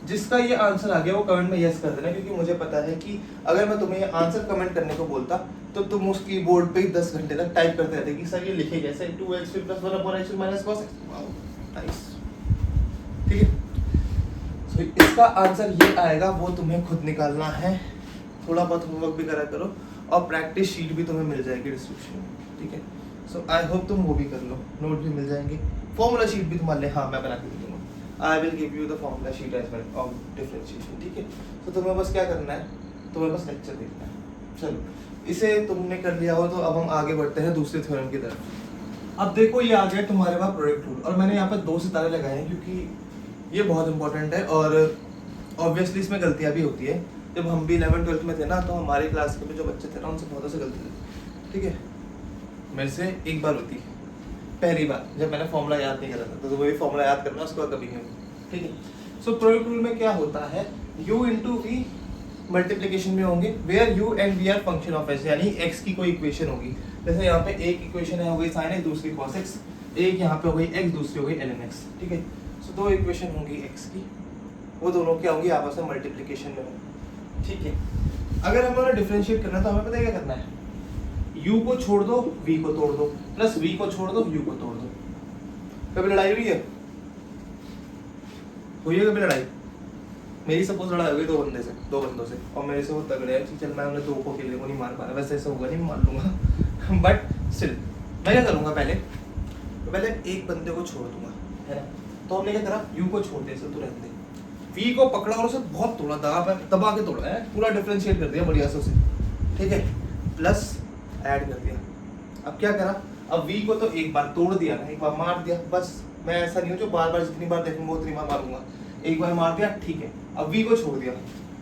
Speaker 1: जिसका ये आंसर आ गया वो कमेंट में यस कर देना, क्योंकि मुझे पता है कि अगर मैं तुम्हें ये आंसर कमेंट करने को बोलता तो तुम उस कीबोर्ड पे ही 10 घंटे तक टाइप करते रहते कि सर ये लिखे कैसे 2x फिर plus 1/x minus cos x, wow nice, ठीक है। सो इसका आंसर ये आएगा, वो तुम्हें खुद निकालना है, थोड़ा बहुत होमवर्क भी करा करो, और प्रैक्टिस शीट भी तुम्हें मिल जाएगी डिस्क्रिप्शन में, ठीक है। सो आई होप तुम वो भी कर लो, नोट भी मिल जाएंगे, फॉर्मूला शीट भी तुम्हारे लिए, हाँ मैं बना के दूंगा, I will give you the formula sheet as well of differentiation, ठीक है। तो तुम्हें बस क्या करना है, तुम्हें बस लेक्चर देखना है। चलो इसे तुमने कर लिया हो तो अब हम आगे बढ़ते हैं दूसरे थ्योरम की तरफ। अब देखो ये आ गया तुम्हारे पास प्रोडक्ट रूल, और मैंने यहाँ पर 2 सितारे लगाए हैं क्योंकि ये बहुत इंपॉर्टेंट है, और ऑब्वियसली इसमें गलतियाँ भी होती है। जब हम भी 11th-12th में थे ना, तो हमारे क्लास के जो बच्चे थे ना, उनसे बहुत से गलती थी, ठीक है। मेरे से एक बार होती, पहली बार जब मैंने फॉर्मूला याद नहीं करा था, तो वही फॉर्मूला याद करना, उसके बाद कभी नहीं होगी, ठीक है। सो प्रोडक्ट रूल में क्या होता है, u इंटू वी मल्टीप्लीकेशन में होंगे, where u and v are function of x, यानी x की कोई इक्वेशन होगी। जैसे यहाँ पे एक इक्वेशन है, हो गई sin x, दूसरी cos x, एक यहाँ पे हो गई x, दूसरी हो गई ln x, ठीक है। सो दो इक्वेशन होंगी x की, वो दोनों क्या होंगी, आपस में मल्टीप्लीकेशन में होंगी, ठीक है। अगर हमें उन्हें डिफरेंशिएट करना है तो हमें पता है क्या करना है, u को छोड़ दो, v को तोड़ दो, प्लस v को छोड़ दो, u को तोड़ दो। कभी लड़ाई हुई है कभी लड़ाई? मेरी सपोज लड़ाई हुई दो बंदों से, और मेरे से वो तगड़े हैं, चल मैं उन्हें दो को अकेले को नहीं मार पा रहा, वैसे ऐसा होगा नहीं, मार लूंगा बट स्टिल मैं क्या करूंगा, पहले एक बंदे को छोड़ दूंगा, है ना। तो हमने क्या करा, u को छोड़ दिया, इसे तो रहने दे, v को पकड़ा और उसे बहुत तोड़ा, दबा के तोड़ा है, पूरा डिफरेंशिएट कर दिया बढ़िया से उसे, ठीक है, प्लस ऐड कर दिया। अब क्या करा, अब v को तो एक बार तोड़ दिया ना, एक बार मार दिया, बस मैं ऐसा नहीं हूँ जो बार बार जितनी बार देखूंगा उतनी बार मारूंगा, एक बार मार दिया, ठीक है। अब v को छोड़ दिया,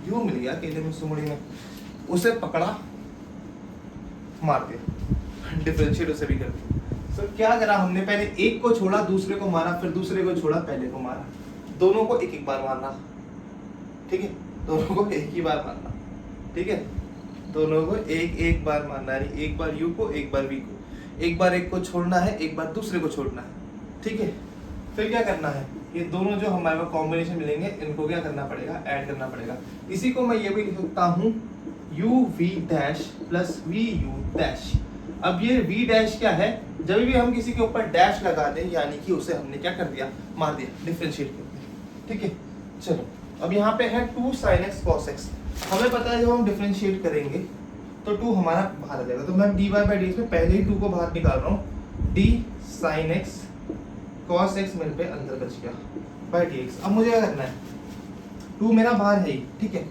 Speaker 1: u मिल गया अकेले में सुमड़ी में, उसे पकड़ा, मार दिया, डिफरेंशिएट उसे भी कर दिया। तो क्या करा हमने, पहले एक को छोड़ा, दूसरे को मारा, फिर दूसरे को छोड़ा, पहले को मारा, दोनों को एक एक बार मारना, ठीक है, दोनों को एक ही बार मारना, ठीक है, दोनों को एक एक बार मारना, यानी एक बार u को, एक बार v को, एक बार एक को छोड़ना है, एक बार दूसरे को छोड़ना है, ठीक है। फिर क्या करना है, ये दोनों जो हमारे पास कॉम्बिनेशन मिलेंगे, इनको क्या करना पड़ेगा, ऐड करना पड़ेगा। इसी को मैं ये भी लिख सकता हूँ u v dash plus v u dash. अब ये v डैश क्या है, जब भी हम किसी के ऊपर डैश लगा दें, यानी कि उसे हमने क्या कर दिया, मार दिया, डिफरेंशिएट कर दिया, ठीक है। चलो अब यहाँ पे है 2 sin x cos x, हमें पता है जब हम डिफरेंशिएट करेंगे तो 2 हमारा बाहर आ जाएगा, तो मैं dy बाई dx में पहले ही 2 को बाहर निकाल रहा हूँ, d sin x cos x मिल पे अंदर बच गया बाई dx। अब मुझे क्या करना है, 2 मेरा बाहर है ही, ठीक है,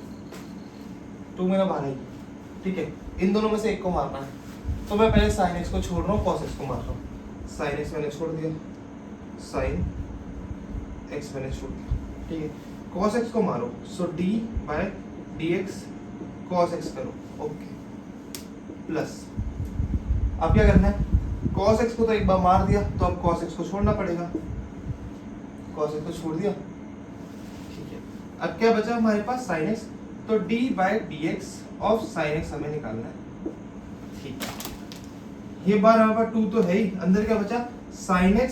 Speaker 1: 2 मेरा बाहर है ही, ठीक है, इन दोनों में से एक को मारना है, तो मैं पहले sin x को छोड़ रहा हूँ, cos x को मार रहा हूँ। sin x मैंने छोड़ दिया, sin x मैंने छोड़ दिया, ठीक है, cos x को मारो, so d by dx cos x करो, ओके, प्लस अब क्या करना है, cos x को तो एक बार मार दिया, तो अब cos x को छोड़ना पड़ेगा, cos x को छोड़ दिया, ठीक है। अब क्या बचा हमारे पास, sin x, तो d by dx of sin x हमें निकालना है, ठीक है। ये बार हमारे पास 2 तो है ही, अंदर क्या बचा, sin x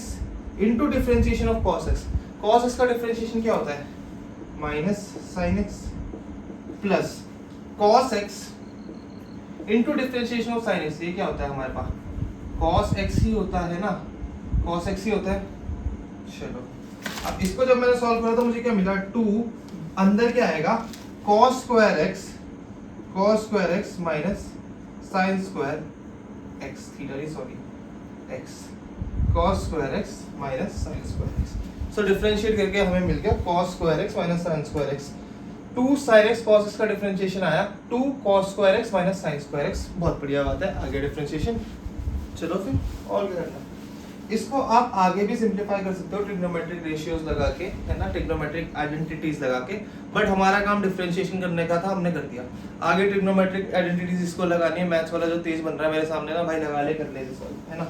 Speaker 1: into differentiation of cos x। cos x का डिफरेंशिएशन क्या होता है, minus sin x plus cos x into differentiation of sin x, ये क्या होता है हमारे पास, cos x ही होता है ना, cos x ही होता है। चलो अब इसको जब मैंने सॉल्व करा तो मुझे क्या मिला, 2 अंदर क्या आएगा, cos square x minus sin square x, theta नहीं sorry x, cos square x minus sin square x। So differentiate करके हमें मिल गया cos square x minus sin square x। 2 sin x cos x का डिफरेंशिएशन आया, 2 cos square x minus sin square x, बहुत बढ़िया बात है, आगे डिफरेंशिएशन। चलो फिर और क्या करना, इसको आप आगे भी सिंपलीफाई कर सकते हो ट्रिग्नोमेट्रिक रेशियोज लगा के, है ना, ट्रिग्नोमेट्रिक आइडेंटिटीज लगा के, बट हमारा काम डिफरेंशिएशन करने का था, हमने कर दिया। आगे ट्रिग्नोमेट्रिक आइडेंटिटीज इसको लगानी है, मैथ्स वाला जो तेज बन रहा है मेरे सामने ना भाई, लगा ले, कर ले सॉल्व, है ना,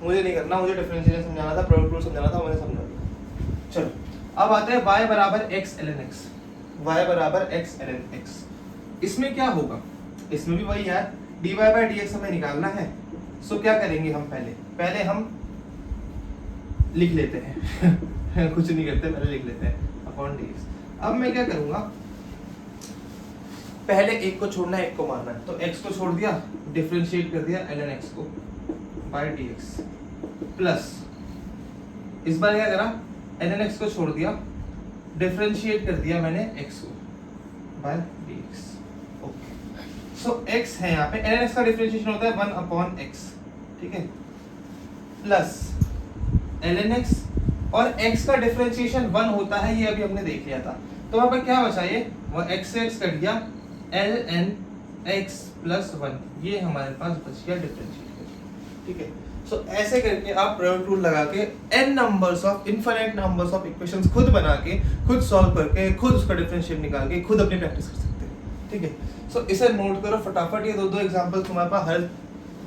Speaker 1: मुझे नहीं करना, मुझे डिफरेंशिएशन समझाना था, प्रोडक्ट रूल समझाना था, मैंने समझा दिया। चलो अब आते हैं y बराबर x ln x, y बराबर x ln x। इसमें क्या होगा, इसमें भी वही है, dy बाई dx हमें निकालना है। सो क्या करेंगे हम, पहले हम लिख लेते हैं कुछ नहीं करते, पहले लिख लेते हैं अपॉन dx। अब मैं क्या करूंगा, पहले एक को छोड़ना है, एक को मारना है, तो x को छोड़ दिया, डिफरेंशिएट कर दिया ln x को बाय dx, प्लस इस बार क्या करा, ln x को छोड़ दिया, डिफरेंशिएट कर दिया मैंने x को बाय dx, ओके। सो x है यहाँ पे, ln x का डिफरेंशिएशन होता है 1 अपॉन x, ठीक है, प्लस ln x, और x का डिफरेंशिएशन 1 होता है, ये अभी हमने देख लिया था। तो वहां पर क्या बचा, ये वो x से x कट गया, ln x प्लस 1, ये हमारे पास बच गया डिफरेंशिएट, ठीक है। सो ऐसे करके आप प्रोडक्ट रूल लगा के n numbers of infinite numbers of equations खुद बना के, खुद सॉल्व करके, खुद उसका डिफरेंशिएट निकाल के खुद अपनी प्रैक्टिस कर सकते हैं, ठीक है। सो इसे नोट करो फटाफट, ये दो एग्जांपल्स तुम्हारे पास हर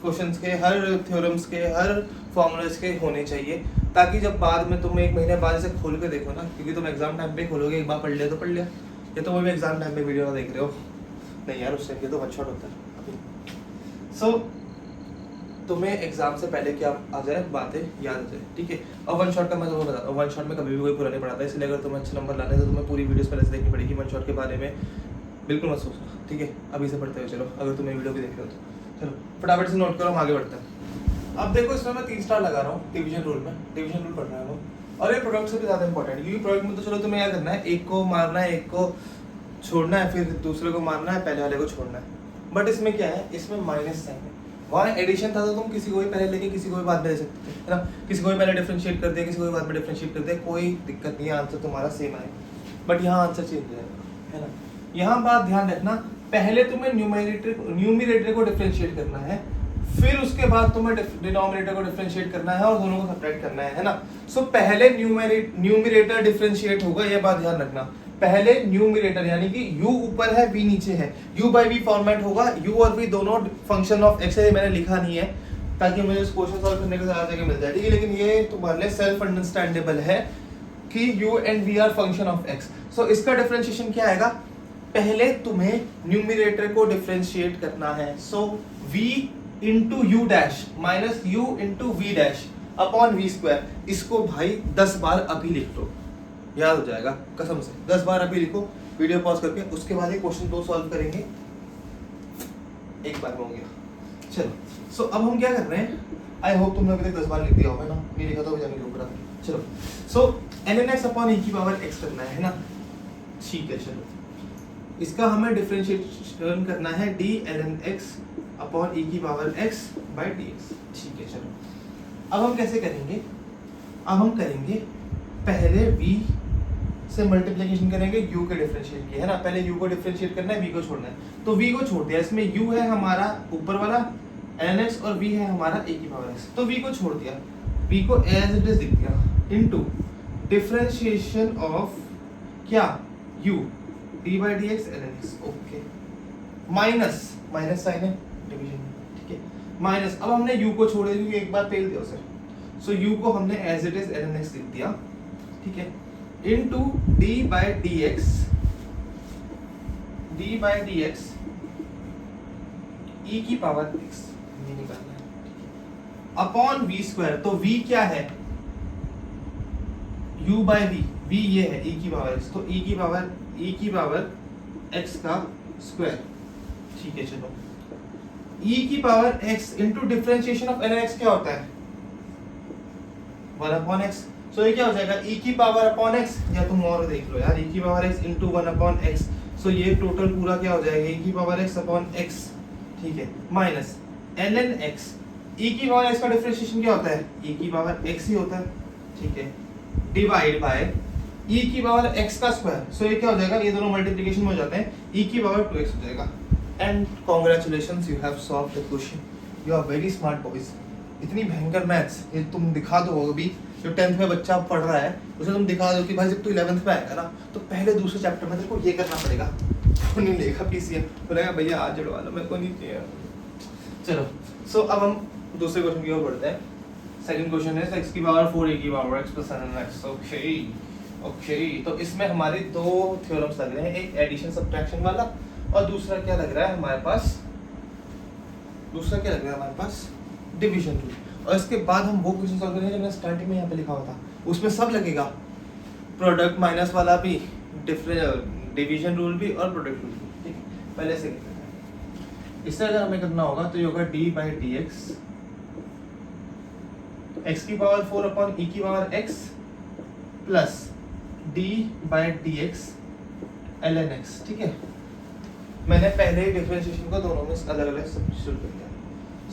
Speaker 1: क्वेश्चंस के, हर थ्योरम्स के, हर फॉर्मूलाज के होने चाहिए, ताकि जब बाद में तुम 1 महीने बाद इसे खोल के देखो ना, क्योंकि तुम एग्जाम टाइम पे खोलोगे, एक बार पढ़ लिया तो पढ़ लिया, ये तो वो एग्जाम टाइम पे वीडियो देख रहे हो, नहीं यार उस टाइम ये तो वन शॉट होता है अभी। सो तुम्हें एग्जाम से पहले क्या आ जाए, बातें याद आ जाए, ठीक है। और वन शॉट का मैं तुम्हें बताता हूँ, वन शॉट में कभी भी कोई पूरा नहीं पढ़ाता, इसलिए अगर तुम्हें अच्छे नंबर लाने तो तुम्हें पूरी वीडियोस पहले से देखनी पड़ेगी। वन शॉट के बारे में बिल्कुल मत सोचना, ठीक है। अभी से पढ़ते हुए चलो, अगर तुम्हें वीडियो भी देख रहे हो तो चलो फटाफट से नोट करो, हम आगे बढ़ते हैं। अब देखो इसमें मैं 3 स्टार लगा रहा हूँ डिवीजन रूल में, डिवीजन रूल पढ़ रहा हूँ, और ये प्रोडक्ट से भी ज़्यादा इंपॉर्टेंट है, क्योंकि प्रोडक्ट में तो चलो तुम्हें क्या करना है, एक को मारना है, एक को छोड़ना है, फिर दूसरे को मारना है, पहले वाले को छोड़ना है। बट इसमें क्या है, इसमें माइनस साइन है। वहाँ एडिशन था तो तुम किसी को भी पहले लेके किसी को भी बाद में ले सकते थे, है ना। किसी को भी पहले डिफरेंशिएट कर दिया, किसी को भी बाद में डिफरेंशिएट कर दिया, कोई दिक्कत नहीं है, आंसर तुम्हारा सेम आएगा। बट यहाँ आंसर चेंज हो जाएगा, है ना। यहाँ बात ध्यान रखना, पहले तुम्हें न्यूमरेटर को डिफरेंशिएट करना है, फिर उसके बाद तुम्हें डिनोमिनेटर को डिफरेंशिएट करना है और दोनों को सेपरेट करना है ना। सो पहले न्यूमरेटर डिफरेंशिएट होगा, ये बात ध्यान रखना। पहले न्यूमरेटर यानी कि u ऊपर है v नीचे है, u बाई v फॉर्मेट होगा, u और v दोनों फंक्शन ऑफ x है, मैंने लिखा नहीं है ताकि मुझे इस क्वेश्चन सॉल्व करने के साथ जगह मिल जाए, ठीक है। लेकिन ये तुम्हारे लिए सेल्फ अंडरस्टैंडेबल है कि u and v are function of x। So इसका डिफरेंशिएशन क्या आएगा, पहले तुम्हें न्यूमरेटर को डिफरेंशिएट करना है। सो v into you dash minus u into v dash upon v square, इसको भाई 10 बार अभी लिख लो, याद हो जाएगा कसम से। 10 बार अभी लिखो वीडियो पॉज करके, उसके बाद ये क्वेश्चन 2 सॉल्व करेंगे, एक बार में हो गया। चलो सो अब हम क्या कर रहे हैं, आई होप तुमने अभी तक 10 बार लिख दिया होगा ना, नहीं लिखा तो अभी जाने के ऊपर। चलो सो ln x अपॉन e की पावर x करना है ना, ठीक है। चलो इसका हमें डिफरेंशिएशन करना है d ln x upon e की पावर x बाय dx, ठीक है। चलो अब हम कैसे करेंगे, अब हम करेंगे पहले v से मल्टीप्लिकेशन करेंगे u के डिफरेंशिएट की, है ना। पहले u को डिफरेंशिएट करना है, v को छोड़ना है, तो v को छोड़ दिया, इसमें u है हमारा ऊपर वाला ln x और v है हमारा a की पावर x, तो v को छोड़ दिया, v को एज इट इज लिख दिया इनटू डिफरेंशिएशन ऑफ क्या u d by dx ln x, okay. Minus minus sine है डिवीजन, ठीक है, माइनस। अब हमने u को छोड़ दिया क्योंकि एक बार फेल दिया उसे, सो u को हमने as it is ln x लिख दिया, ठीक है, into d by dx e की पावर x ये निकालना है अपॉन v स्क्वायर। तो v क्या है, u by v, v ये है e की पावर x, तो e की पावर x का स्क्वायर, ठीक है। चलो e की power x into differentiation of ln x क्या होता है, 1 अपॉन x। सो ये क्या हो जाएगा, e की पावर अपॉन x, या तुम और देख लो यार, e की power x into 1 upon x। सो ये टोटल पूरा क्या हो जाएगा, e की पावर x अपॉन x, ठीक है, माइनस ln x। e की पावर x का डिफरेंशिएशन क्या होता है, e की पावर x ही होता है, ठीक है, डिवाइड बाय e की पावर x का स्क्वायर। सो ये क्या हो जाएगा, ये दोनों मल्टीप्लिकेशन में हो जाते हैं, e की पावर 2x हो जाएगा। And congratulations, you have solved the question, you are very smart boys. इतनी भयंकर मैथ्स ये तुम दिखा दो, अभी जो 10th में बच्चा पढ़ रहा है उसे तुम दिखा दो कि भाई जब तू 11th में आएगा ना तो पहले दूसरे चैप्टर में तेरे को ये करना पड़ेगा, तो नहीं लेगा पीसीएम, बोलेगा भैया आज जुड़वा लो, मेरे को नहीं चाहिए। चलो सो अब हम दूसरे क्वेश्चन की ओर बढ़ते हैं। सेकंड क्वेश्चन है x की पावर 4 a की power x plus ln x, okay. तो इसमें हमारे 2 थ्योरम्स लग रहे हैं, एक एडिशन सब्ट्रैक्शन वाला और दूसरा क्या लग रहा है हमारे पास, डिवीजन रूल। और इसके बाद हम वो क्वेश्चन सॉल्व करेंगे जो मैंने स्टार्टिंग में यहाँ पे लिखा हुआ था, उसमें सब लगेगा, प्रोडक्ट माइनस वाला भी, डिवीजन रूल भी और प्रोडक्ट रूल भी, ठीक है। पहले से इससे अगर हमें करना होगा तो ये होगा d by dx x की पावर 4 अपॉन e की power x plus d by dx ln x, ठीक है। मैंने पहले ही डिफरेंशिएशन को दोनों में अलग अलग सब्स्टिट्यूट कर दिया।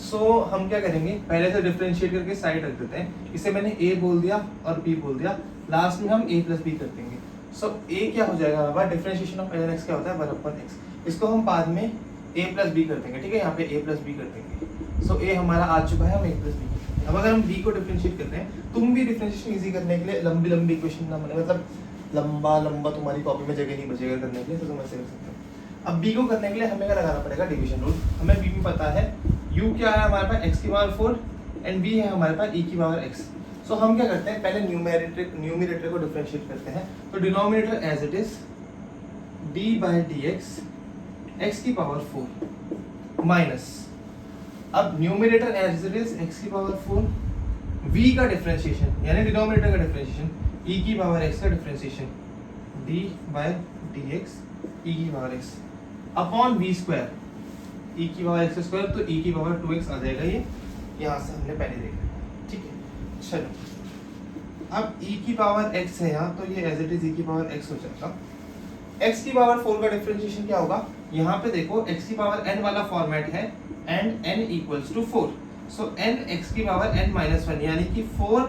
Speaker 1: सो हम क्या करेंगे, पहले से डिफरेंशिएट करके साइड रख देते हैं, इसे मैंने a बोल दिया और b बोल दिया, लास्ट में हम a प्लस b कर देंगे। सो a क्या हो जाएगा हमारा, डिफरेंशिएशन ऑफ ln x क्या होता है, 1 अपॉन x। इसको हम बाद में a प्लस b कर देंगे, ठीक है, यहाँ पे a प्लस b कर देंगे। सो a हमारा आ चुका है, हम a प्लस b अब अगर हम b को डिफरेंशिएट कर रहे हैं, तुम भी डिफरेंशिएशन इजी करने के लिए लंबी लंबी इक्वेशन ना बने, मतलब लंबा लंबा तुम्हारी कॉपी में जगह नहीं बचेगा करने के लिए, तो तुम ऐसे कर सकते हो। अब b को करने के लिए हमें क्या लगाना पड़ेगा, डिवीजन रूल। हमें b में पता है u क्या है हमारे पास x की पावर 4 एंड b है हमारे पास e की पावर x। सो हम क्या करते हैं, पहले न्यूमरेटर को डिफरेंशिएट करते हैं। तो denominator as it is d by dx x की पावर 4 माइनस, अब numerator as it is x की पावर 4, v का डिफरेंशिएशन यानी डिनोमिनेटर का डिफरेंशिएशन e की पावर x का differentiation d by dx e की power x upon v square, e की पावर x स्क्वायर, तो e की पावर 2x आ जाएगा। ये यहाँ से हमने पहले देखा, ठीक है। चलो अब e की पावर x है यहाँ, तो ये एज इट इज e की पावर x हो जाएगा। x की पावर 4 का डिफरेंशिएशन क्या होगा, यहाँ पे देखो x की पावर n वाला फॉर्मेट है and n equals to 4, so n x की पावर n माइनस 1 यानी कि 4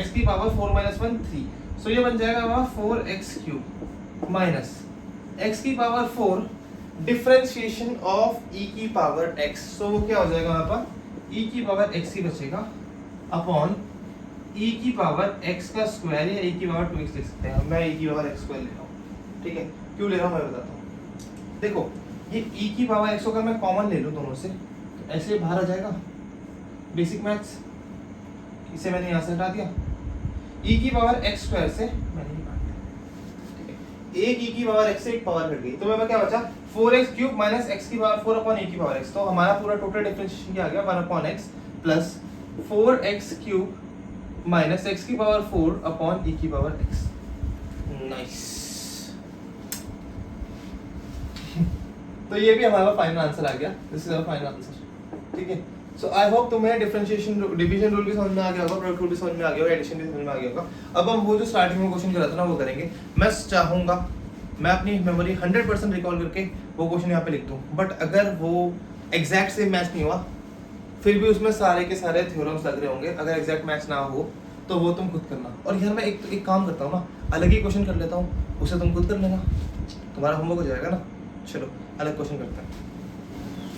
Speaker 1: x की पावर 4 माइनस 1 3, सो ये बन जाएगा हमारा 4x क्यूब माइनस x की पावर 4 डिफरेंशिएशन ऑफ e की पावर x, सो वो क्या हो जाएगा हमारे पास e की पावर x ही बचेगा अपॉन e की पावर x का स्क्वायर या e की पावर 2x लिख सकते हैं। मैं e की पावर x स्क्वायर ले रहा हूँ, ठीक है। क्यों ले रहा हूँ मैं बताता हूँ। देखो ये e की पावर x को अगर मैं कॉमन ले लूँ दोनों से, तो ऐसे बाहर आ जाएगा, बेसिक मैथ्स, इसे मैंने यहाँ से हटा दिया, e की पावर x स्क्वायर से मैंने ये काट दिया, ठीक है। एक e की पावर x से एक पावर कट गई, तो मेरे पास क्या बचा 4x क्यूब माइनस x की पावर 4 अपॉन e की पावर x, तो हमारा पूरा टोटल डिफरेंशिएशन क्या आ गया 1 upon x plus 4x cube minus x की पावर 4 अपॉन e की पावर x। नाइस। तो ये भी हमारा फाइनल आंसर आ गया, this is our final answer, ठीक है। सो आई होप तुम्हें डिफरेंशिएशन डिवीजन रूल भी समझ में आ गया होगा, प्रोडक्ट रूल भी समझ में आ गया होगा, एडिशन भी समझ में आ गया होगा। अब हम वो जो स्टार्टिंग में क्वेश्चन करा था ना वो करेंगे। मैं चाहूंगा मैं अपनी मेमोरी 100% रिकॉल करके वो क्वेश्चन यहाँ पे लिख दूँ, बट अगर वो एग्जैक्ट सेम मैच नहीं हुआ, फिर भी उसमें सारे के सारे थ्योरम्स लग रहे होंगे, अगर एग्जैक्ट मैच ना हो तो वो तुम खुद करना। और यार मैं एक काम करता हूँ ना, अलग ही क्वेश्चन कर लेता हूँ, उसे तुम खुद कर लेना, तुम्हारा होमवर्क हो जाएगा ना। चलो अलग क्वेश्चन करते हैं।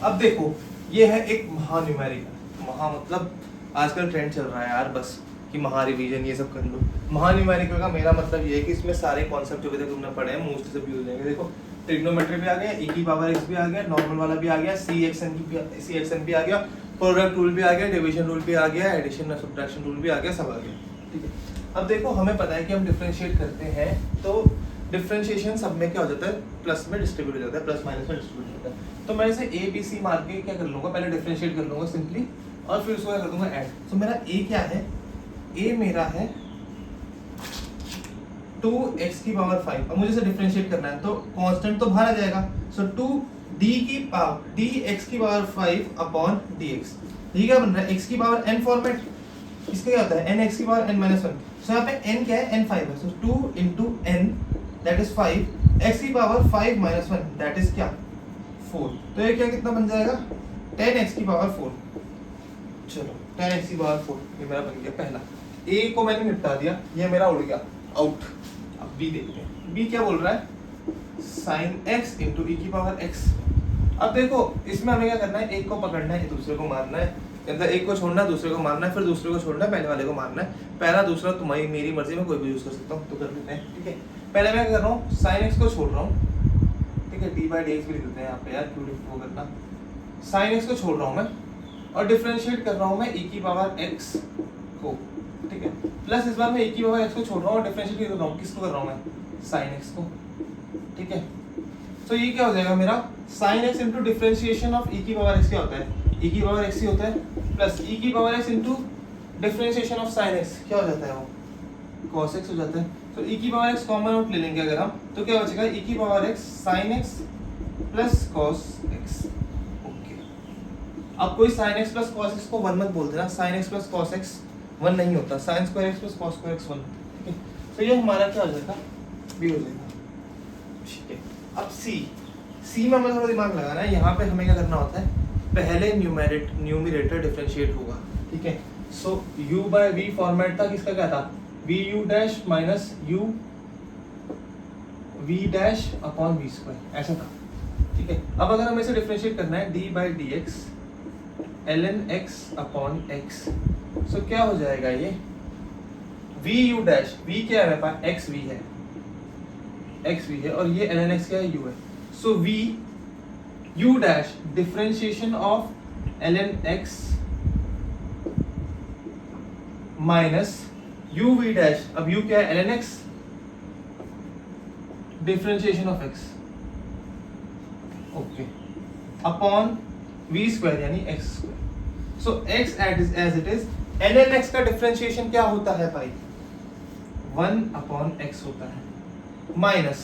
Speaker 1: अब देखो ये है एक महान्यूमेरिकल, महा मतलब आजकल ट्रेंड चल रहा है यार बस कि महा रिवीजन ये सब कर लो। महान्यूमेरिकल का मेरा मतलब ये है कि इसमें सारे कॉन्सेप्ट जो भी तुमने पढ़े हैं मोस्टली सब यूज हो जाएंगे। देखो ट्रिग्नोमेट्री भी आ गया, e की पावर x भी आ गया, नॉर्मल वाला भी आ गया, cxn भी आ गया, प्रोडक्ट रूल भी आ गया, डिवीजन रूल भी आ गया, एडिशन और सब्ट्रैक्शन रूल भी आ गया, सब आ गया, ठीक है। अब देखो हमें पता है कि हम डिफरेंशिएट करते हैं तो डिफरेंशिएशन सब में क्या हो जाता है, प्लस में डिस्ट्रीब्यूट हो जाता है, प्लस माइनस में डिस्ट्रीब्यूट हो जाता है। तो मैं इसे ए बी सी मार के क्या कर लूँगा, पहले डिफरेंशिएट कर लूँगा सिंपली और फिर उसको क्या कर दूंगा ऐड। तो मेरा ए क्या है, ए मेरा है 2x की पावर 5। अब मुझे इसे डिफरेंशिएट करना है तो कांस्टेंट तो बाहर आ जाएगा, सो 2d की पावर dx की पावर 5 अपॉन dx। ये क्या बन रहा है, x की पावर n फॉर्मेट, इसका क्या होता है nx की पावर n माइनस 1। सो यहाँ पे n क्या है, n5 है, सो 2 into n that is 5, x की पावर 5 माइनस 1 दैट इज क्या 4। तो ये क्या कितना बन जाएगा 10x की पावर 4। चलो 10x की पावर 4 ये मेरा बन गया पहला। a को मैंने निपटा दिया, ये मेरा उड़ गया आउट। अब b देखते हैं, b क्या बोल रहा है sin x into e की पावर x। अब देखो इसमें हमें क्या करना है, एक को पकड़ना है दूसरे को मारना है, मतलब एक को छोड़ना है दूसरे को मारना है, फिर दूसरे को छोड़ना है पहले वाले को मारना है। पहला दूसरा तुम्हारी मेरी मर्जी में कोई भी यूज कर सकता हूँ, तो कर लेते हैं, ठीक है। पहले मैं क्या कर रहा हूँ, sin x को छोड़ रहा हूँ, ठीक है, d by dx भी लिख देते हैं यहाँ पे यार, क्यों वो करना। sin x को छोड़ रहा हूँ मैं और डिफरेंशिएट कर रहा हूँ मैं e की पावर x को, ठीक है, प्लस इस बार मैं e की पावर x को छोड़ रहा हूँ और डिफरेंशिएट कर रहा हूँ, किसको कर रहा हूँ मैं sin x को, ठीक है। तो ये क्या हो जाएगा मेरा sin x into differentiation of e की पावर x क्या होता है, e की पावर x ही होता है, प्लस e की power x into differentiation of sin x क्या हो जाता है वो cos x हो जाता है। तो e की पावर x कॉमन आउट ले लेंगे अगर हम, तो क्या बचेगा e की power x sin x plus cos x। Okay, अब कोई sin x plus cos x को 1 मत बोल देना, sin x plus cos x 1 नहीं होता, sin square x plus cos square x 1, ठीक है। तो ये हमारा क्या हो जाएगा b हो जाएगा, ठीक है। अब c में हमें थोड़ा दिमाग लगाना है, यहाँ पे हमें क्या करना होता है, पहले न्यूमरेटर डिफरेंशिएट होगा, ठीक है। सो u बाय v फॉर्मेट था, किसका क्या था vu dash minus u v dash upon v square, ऐसा था, ठीक है। अब अगर हमें इसे डिफरेंशिएट करना है d by dx ln x upon x सो क्या हो जाएगा ये वी यू डैश, वी क्या है मेरे पास, एक्स वी है, एक्स वी है, और ये एल एन एक्स क्या है, यू है. So V U dash differentiation of L N X minus U V dash, अब यू क्या है, L N X differentiation of X, okay, upon V square यानी X square. So X as it is, L N X का differentiation क्या होता है भाई, 1 upon X होता है, minus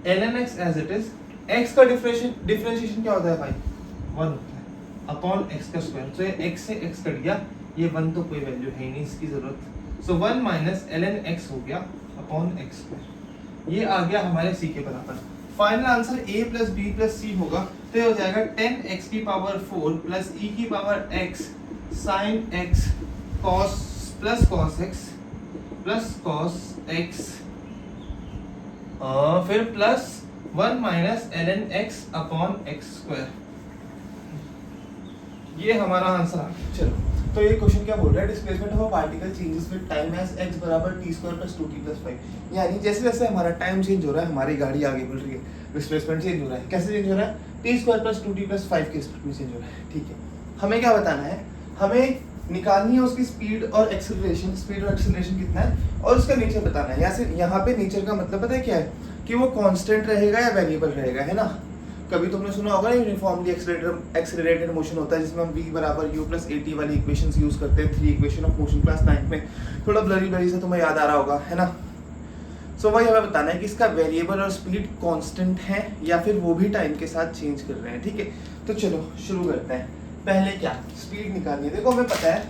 Speaker 1: L N X as it is, X का differentiation क्या होता है भाई, 1 होता है, अपॉन एक्स का स्क्वायर. तो ये एक्स से एक्स कट गया, ये 1 तो कोई वैल्यू है ही नहीं इसकी जरूरत. सो 1 माइनस एल एन एक्स हो गया अपॉन एक्स स्क्वायर. ये आ गया हमारे सी के बराबर. Final answer a plus B plus C होगा, तो ये हो जाएगा 10x की पावर 4 प्लस e की power x sine x cos plus cos x plus cos x फिर plus 1 minus ln x upon x square. ये हमारा आंसर आ गया. चलो, तो ये क्वेश्चन क्या बोल रहा है, displacement of a particle changes with time as x बराबर t square plus 2t plus 5. यानी जैसे जैसे हमारा टाइम चेंज हो रहा है, हमारी गाड़ी आगे बढ़ रही है, डिस्प्लेसमेंट चेंज हो रहा है. कैसे चेंज हो रहा है, t square plus 2t plus 5 के स्पीड में चेंज हो रहा है. ठीक है, हमें क्या बताना है, हमें निकालनी है उसकी स्पीड और एक्सेलरेशन, स्पीड और एक्सेलरेशन कितना है, और उसका नेचर बताना है. यहाँ पे नेचर का मतलब पता है क्या है, कि वो कांस्टेंट रहेगा या वेरिएबल रहेगा, है ना. कभी तुमने सुना होगा यूनिफॉर्मली एक्सेलरेटेड मोशन होता है, जिसमें हम v बराबर u प्लस at वाली इक्वेशंस यूज करते हैं, 3 इक्वेशन ऑफ मोशन क्लास 9 में. थोड़ा ब्लरी से तुम्हें याद आ रहा होगा, है ना. सो वही हमें बताना है कि इसका वेरिएबल और स्पीड कांस्टेंट है या फिर वो भी टाइम के साथ चेंज कर रहे हैं. ठीक है, तो चलो शुरू करते हैं. पहले क्या स्पीड निकालनी है. देखो हमें पता है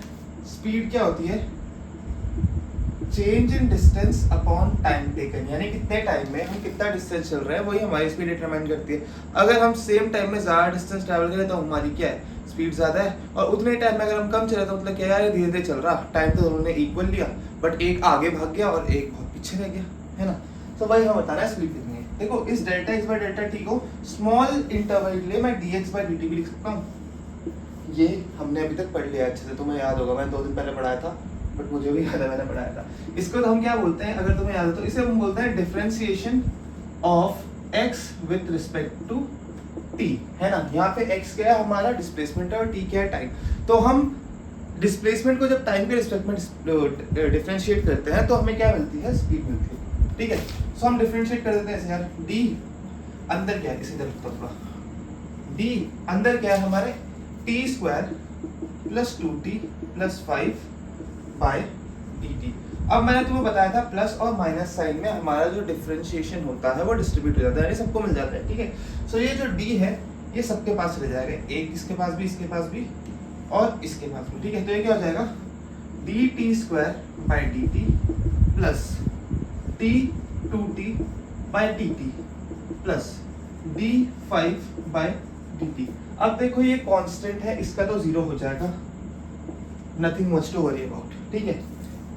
Speaker 1: स्पीड क्या होती है, change in distance upon time taken, यानी कितने टाइम में हम कितना डिस्टेंस चल रहा है, वही हमारी स्पीड डिटरमाइन करती है. अगर हम सेम टाइम में ज़्यादा डिस्टेंस ट्रैवल करें तो हमारी क्या है, स्पीड ज़्यादा है. और उतने टाइम में अगर हम कम चले तो मतलब क्या यार, धीरे धीरे चल रहा, टाइम तो दोनों ने इक्वल लिया, बट एक आगे भाग गया और एक बहुत पीछे रह गया, है ना. तो वही हमें बताना है स्पीड कितनी है. देखो इस delta x by delta T को स्मॉल इंटरवल के लिए मैं D x by D T भी लिख सकता हूँ. ये हमने अभी तक पढ़ लिया अच्छे से, तुम्हें याद होगा, मैंने 2 दिन पहले पढ़ाया था, बट मुझे भी याद है मैंने पढ़ाया था. इसको तो हम क्या बोलते हैं, अगर तुम्हें याद है तो इसे हम बोलते हैं differentiation of x with respect to t, है ना. यहाँ पे x क्या है हमारा डिस्प्लेसमेंट है और t क्या है टाइम. तो हम डिस्प्लेसमेंट को जब टाइम के रिस्पेक्ट में डिफरेंशिएट करते हैं तो हमें क्या मिलती है, स्पीड मिलती है. ठीक है, सो हम डिफरेंशिएट कर देते हैं ऐसे यार, d अंदर क्या है, इसी तरफ तो थोड़ा, d अंदर क्या है हमारे, t square plus 2t plus 5 by dt. अब मैंने तुम्हें बताया था प्लस और माइनस साइन में हमारा जो डिफरेंशिएशन होता है वो डिस्ट्रीब्यूट हो जाता है, यानी सबको मिल जाता है. ठीक है, सो ये जो d है ये सबके पास चले जाएगा, एक इसके पास भी, इसके पास भी और इसके पास भी. ठीक है, तो ये क्या हो जाएगा, dt square by dt plus t2t by dt plus d5 by dt. अब देखो ये कांस्टेंट है, इसका तो 0 हो जाएगा, nothing much to worry about. ठीक है,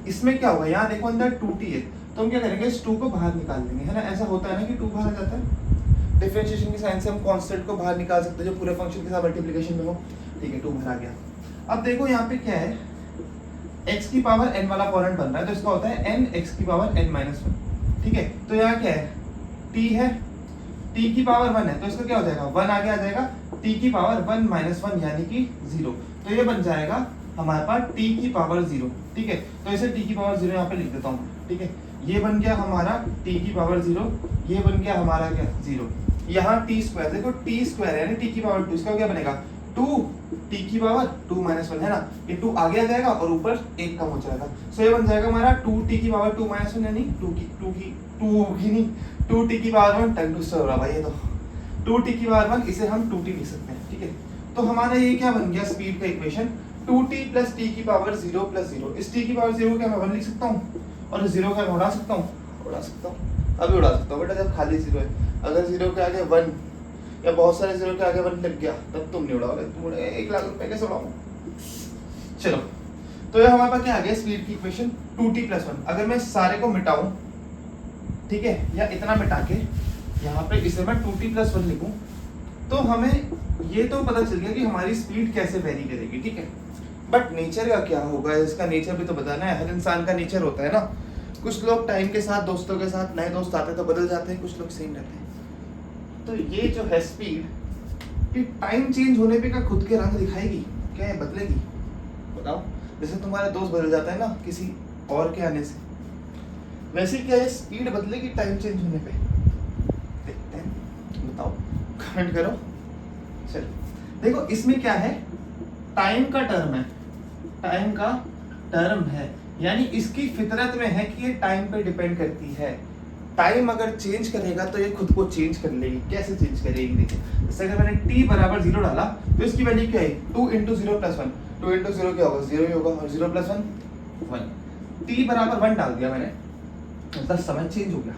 Speaker 1: इसमें क्या होगा, यहाँ देखो अंदर 2t है, तो हम क्या करेंगे, इस 2 को बाहर निकाल देंगे, है ना. ऐसा होता है ना कि 2 बाहर आ जाता है, डिफरेंशिएशन की साइन से हम कांस्टेंट को बाहर निकाल सकते हैं जो पूरे फंक्शन के साथ मल्टीप्लिकेशन में हो. ठीक है, 2 बाहर आ गया. अब देखो यहाँ पे क्या है, x की पावर n वाला पोलेंट बन रहा है, तो इसका होता है n x की पावर n माइनस 1. ठीक है, तो यहाँ क्या है, t है, t की पावर 1 है, तो इसका क्या हो जाएगा, 1 आगे आ जाएगा, t की पावर 1 माइनस 1 यानी कि 0. तो ये बन जाएगा हमारे पास t की पावर 0. ठीक है, तो इसे t की पावर 0 यहाँ पे लिख देता हूँ. ठीक है, ये बन गया हमारा t की पावर 0, ये बन गया हमारा क्या 0. यहाँ t स्क्वायर, देखो t स्क्वायर यानी t की पावर 2, इसका क्या बनेगा 2 t की पावर 2 माइनस 1, है ना. ये 2 आगे आ जाएगा और ऊपर 1 कम हो जाएगा. सो ये बन जाएगा हमारा 2t की पावर 2 माइनस 1 यानी 2t की पावर 1. टंग टूस्टर हो रहा भाई ये तो, 2t की पावर 1, इसे हम 2t लिख सकते हैं. ठीक है, तो हमारा ये क्या बन गया स्पीड का इक्वेशन, 2t प्लस t की पावर 0 प्लस 0. इस t की पावर 0 क्या मैं 1 लिख सकता हूँ, और 0 का मैं उड़ा सकता हूँ, अभी उड़ा सकता हूँ बेटा, जब खाली 0 है. अगर 0 के आगे 1 या बहुत सारे 0 के आगे 1 लग गया तब तुम नहीं उड़ाओगे, तुम उड़े 1 लाख रुपए कैसे उड़ाओ. चलो, तो ये हमारे पास क्या आ गया, स्पीड की इक्वेशन 2t प्लस 1. अगर मैं सारे को मिटाऊं, ठीक है, या इतना मिटा के यहाँ पे इसे मैं 2t प्लस 1 लिखूं, तो हमें ये तो पता चल गया कि हमारी स्पीड कैसे वेरी करेगी. ठीक है, बट नेचर का क्या होगा, इसका नेचर भी तो बताना है। हर इंसान का नेचर होता है ना, कुछ लोग टाइम के साथ, दोस्तों के साथ, नए दोस्त आते हैं तो बदल जाते हैं, कुछ लोग सेम रहते हैं। तो ये जो है स्पीड, ये टाइम चेंज होने पे क्या खुद के रंग दिखाएगी, क्या है बदलेगी? बताओ। जैसे तुम्हारा दोस्त बदल जाता है ना किसी और के आने से, वैसे क्या है स्पीड बदलेगी टाइम चेंज होने पे? देखते हैं, बताओ, कमेंट करो। चलो देखो, इसमें क्या है, टाइम का टर्म है, टाइम का टर्म है, यानी इसकी फितरत में है कि ये टाइम पे डिपेंड करती है। टाइम अगर चेंज करेगा तो ये खुद को चेंज कर लेगी। कैसे चेंज करेगी? देखिए, जैसे अगर मैंने t बराबर 0 डाला तो इसकी वैल्यू क्या है? 2 इंटू 0 प्लस 1। 2 इंटू 0 क्या होगा? 0 ही होगा, और 0 प्लस 1 1। t बराबर 1 डाल दिया मैंने, मतलब समय चेंज हो गया।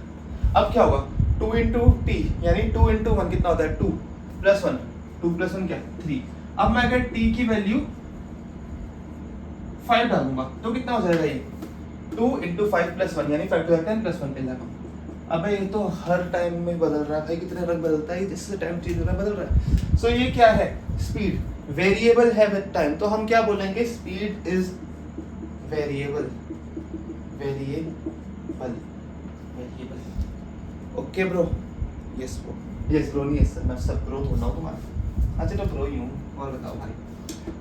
Speaker 1: अब क्या होगा? 2 इंटू टी, यानी 2 इंटू 1 कितना होता है? 2 प्लस 1, 2 प्लस 1 क्या? 3। अब मैं अगर t की वैल्यू 5 डालूंगा तो कितना हो जाएगा? ये 2 इंटू 5 प्लस 1, यानी 5 टू 10 प्लस 1 पे जाएगा। अबे ये तो हर टाइम में बदल रहा है भाई, कितने रंग बदलता है, जिससे टाइम चेंज हो रहा है बदल रहा है। सो ये क्या है? स्पीड वेरिएबल है विद टाइम, तो हम क्या बोलेंगे? Speed is variable, variable, variable. Okay bro? Yes bro, yes bro, नहीं यस सर, मैं सब ब्रो थोड़ा हूं तुम्हारा। अच्छा तो ब्रो ही हूं। और बताओ भाई,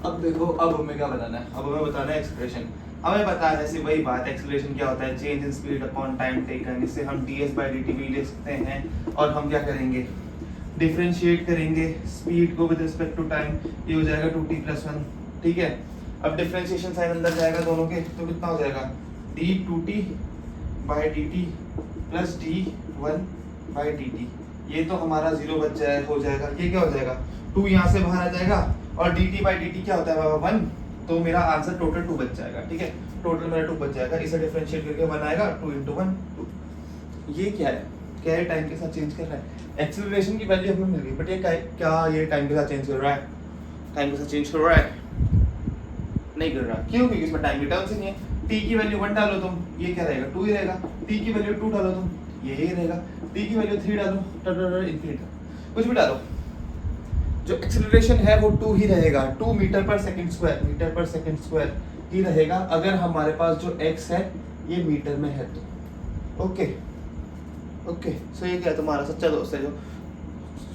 Speaker 1: अब देखो, अब हमें क्या बताना है? अब हमें बताना है एक्सप्रेशन। हमें पता है जैसे वही बात, एक्सेलरेशन क्या होता है? Change in speed upon time taken. इससे हम ds/dt भी लिख सकते हैं, और हम क्या करेंगे? डिफरेंशिएट करेंगे स्पीड को विद रिस्पेक्ट टू टाइम। ये हो जाएगा 2t प्लस 1, ठीक है। अब डिफरेंशिएशन साइन अंदर जाएगा दोनों के, तो कितना हो जाएगा? d2t/dt plus d1/dt। ये तो हमारा 0 बच जाए, हो जाएगा। ये क्या हो जाएगा? 2 यहाँ से बाहर आ जाएगा, और dt/dt क्या होता है बाबा? 1। तो मेरा आंसर टोटल 2 बच जाएगा, ठीक है। टोटल मेरा 2 बच जाएगा, इसे डिफरेंशिएट करके 1 आएगा। 2 इंटू 1 2। ये क्या है? क्या है? टाइम के साथ चेंज कर रहा है। एक्सेलरेशन की वैल्यू हमें मिल गई, बट ये क्या ये टाइम के साथ चेंज कर रहा है? टाइम के साथ चेंज कर रहा है? नहीं कर रहा। क्यों? क्योंकि इसमें टाइम की टर्म्स ही नहीं है। t की वैल्यू 1 डालो तुम, ये क्या रहेगा? 2 ही रहेगा। t की वैल्यू 2 डालो तुम, ये ही रहेगा। t की वैल्यू 3 डालो, इंफिनिट कुछ भी डालो, जो एक्सेलरेशन है वो 2 ही रहेगा। 2 मीटर पर सेकंड स्क्वायर, मीटर पर सेकंड स्क्वायर ही रहेगा, अगर हमारे पास जो x है ये मीटर में है तो। Okay okay. सो ये क्या है? तुम्हारा सच्चा दोस्त है, जो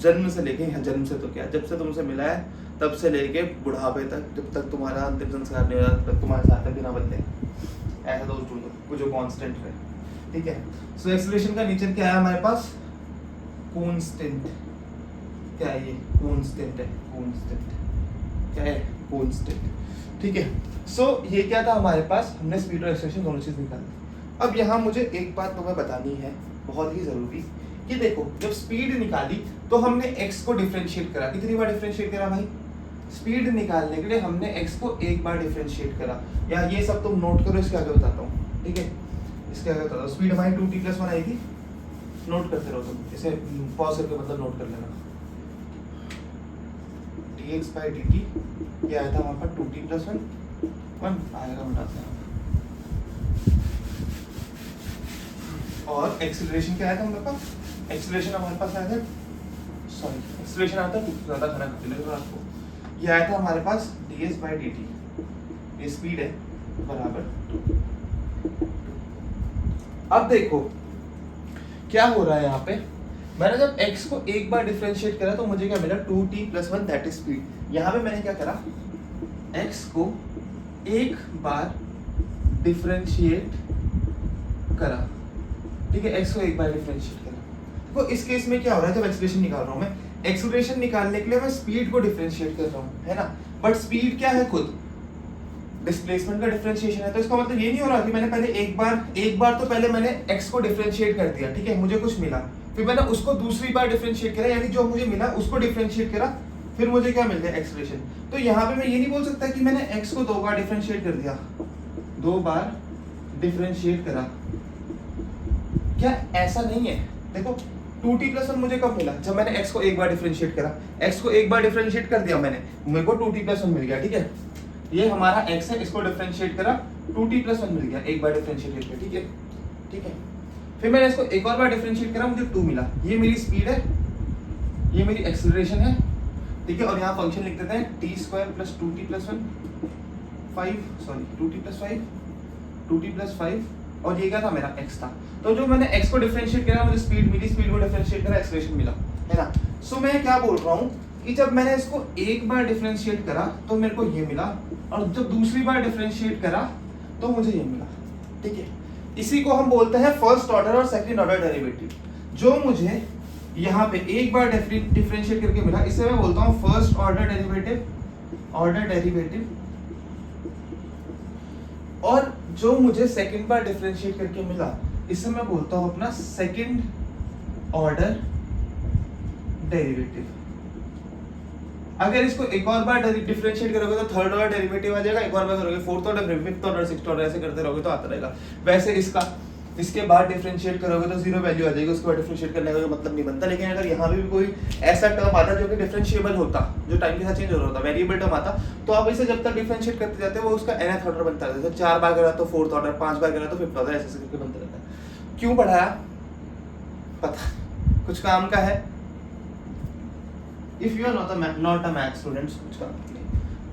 Speaker 1: जन्म से लेके, जन्म से तो क्या, जब से तुमसे मिला है तब से लेके बुढ़ापे तक, जब तक तुम्हारा अंतिम संस्कार नहीं हो जाता, तब तक तुम्हारे साथ बिना बदले ऐसा दोस्त ढूंढो जो कांस्टेंट है, ठीक है। सो एक्सेलरेशन का नेचर क्या है हमारे पास? कांस्टेंट। क्या है ये? कांस्टेंट है, कांस्टेंट। क्या है? कांस्टेंट, ठीक है। सो ये क्या था हमारे पास? हमने स्पीड और एक्सेलरेशन दोनों चीज निकाली। अब यहाँ मुझे एक बात तुम्हें बतानी है, बहुत ही जरूरी, कि देखो जब स्पीड निकाली तो हमने x को डिफरेंशिएट करा। कितनी बार डिफरेंशिएट करा भाई? स्पीड निकालने के लिए हमने x को एक बार डिफरेंशिएट करा। या ये सब तुम नोट करो, इसके आगे बताता हूँ, ठीक है। इसके आगे बताता हूँ। स्पीड हमारी 2t प्लस 1 आई थी, नोट करते रहो तुम, इसे पॉज करके मतलब नोट कर लेना। dx/dt ये आया था हमारे पास 2t प्लस 1 आएगा, मिटाते हैं। और एक्सेलरेशन क्या आया था हमारे पास? एक्सेलरेशन हमारे पास आया था, सॉरी एक्सेलरेशन आया था, ज़्यादा खाना खाते लगे आपको। ये आया था हमारे पास ds/dt, ये स्पीड है, बराबर। अब देखो क्या हो रहा है यहाँ पे। मैंने जब x को एक बार डिफरेंशिएट करा तो मुझे क्या मिला? 2t plus 1 that is speed. यहाँ पे मैंने क्या करा? x को एक बार डिफरेंशिएट करा, ठीक है। x को एक बार डिफरेंशिएट करा। देखो इस केस में क्या हो रहा है, जब एक्सेलरेशन निकाल रहा हूँ मैं, एक्सेलरेशन निकालने के लिए मैं स्पीड को डिफरेंशिएट कर रहा हूँ, है ना। बट स्पीड क्या है? खुद डिस्प्लेसमेंट का डिफरेंशिएशन है। तो इसका मतलब ये नहीं हो रहा कि मैंने पहले एक बार तो पहले मैंने x को डिफरेंशिएट कर दिया, ठीक है, मुझे कुछ मिला, फिर मैंने उसको दूसरी बार डिफरेंशिएट करा, यानी जो मुझे मिला उसको डिफरेंशिएट करा, फिर मुझे क्या मिल गया? एक्सेलरेशन। तो यहाँ पे मैं ये नहीं बोल सकता कि मैंने x को 2 बार डिफरेंशिएट कर दिया, 2 बार डिफरेंशिएट करा, क्या ऐसा नहीं है? देखो 2t प्लस 1 मुझे कब मिला? जब मैंने x को एक बार डिफरेंशिएट करा। x को एक बार डिफरेंशिएट कर दिया मैंने, मेरे को 2t प्लस 1 मिल गया, ठीक है। ये हमारा x है, इसको डिफरेंशिएट करा, 2t प्लस 1 मिल गया एक बार डिफरेंशिएट करके, ठीक है, ठीक है। फिर मैंने इसको एक और बार डिफरेंशिएट करा, मुझे 2 मिला। ये मेरी स्पीड है, ये मेरी एक्सेलरेशन है, ठीक है। और यहाँ फंक्शन लिख देते हैं t² + 2t + 1, 5 और ये क्या था मेरा x था। तो जो मैंने x को डिफरेंशिएट करा मुझे स्पीड मिली, स्पीड को डिफरेंशिएट करा एक्सेलरेशन मिला, है ना। सो मैं क्या बोल रहा हूँ कि जब मैंने इसको एक बार डिफरेंशिएट करा तो मेरे को ये मिला, और जब दूसरी बार डिफरेंशिएट करा तो मुझे ये मिला, ठीक है। इसी को हम बोलते हैं फर्स्ट ऑर्डर और सेकंड ऑर्डर डेरिवेटिव। जो मुझे यहाँ पे एक बार डिफरेंशिएट करके मिला इसे मैं बोलता हूँ फर्स्ट ऑर्डर डेरिवेटिव, और जो मुझे सेकंड बार डिफरेंशिएट करके मिला इसे मैं बोलता हूँ अपना सेकंड ऑर्डर डेरिवेटिव। अगर इसको एक और बार डिफरेंशिएट करोगे तो थर्ड ऑर्डर डेरिवेटिव आ जाएगा, एक और बार करोगे fourth order, fifth order, sixth order, ऐसे करते रहोगे तो आता रहेगा। वैसे इसके बाद डिफरेंशिएट करोगे तो जीरो वैल्यू आ जाएगी, उसके बाद डिफरेंशिएट करने का कोई मतलब नहीं बनता। लेकिन अगर यहाँ भी कोई ऐसा टर्म आता जो कि डिफरेंशिएबल होता, जो टाइम के साथ चेंज हो रहा होता, वेरिएबल टर्म आता, तो आप इसे जब तक डिफरेंशिएट करते जाते हो वो उसका nth ऑर्डर बनता रहता है। 4 बार करा तो फोर्थ ऑर्डर, 5 बार करा तो फिफ्थ ऑर्डर, ऐसे करके बनता रहता है। क्यों पढ़ाया पता, कुछ काम का है। If you are not a maths students, कुछ काम नहीं,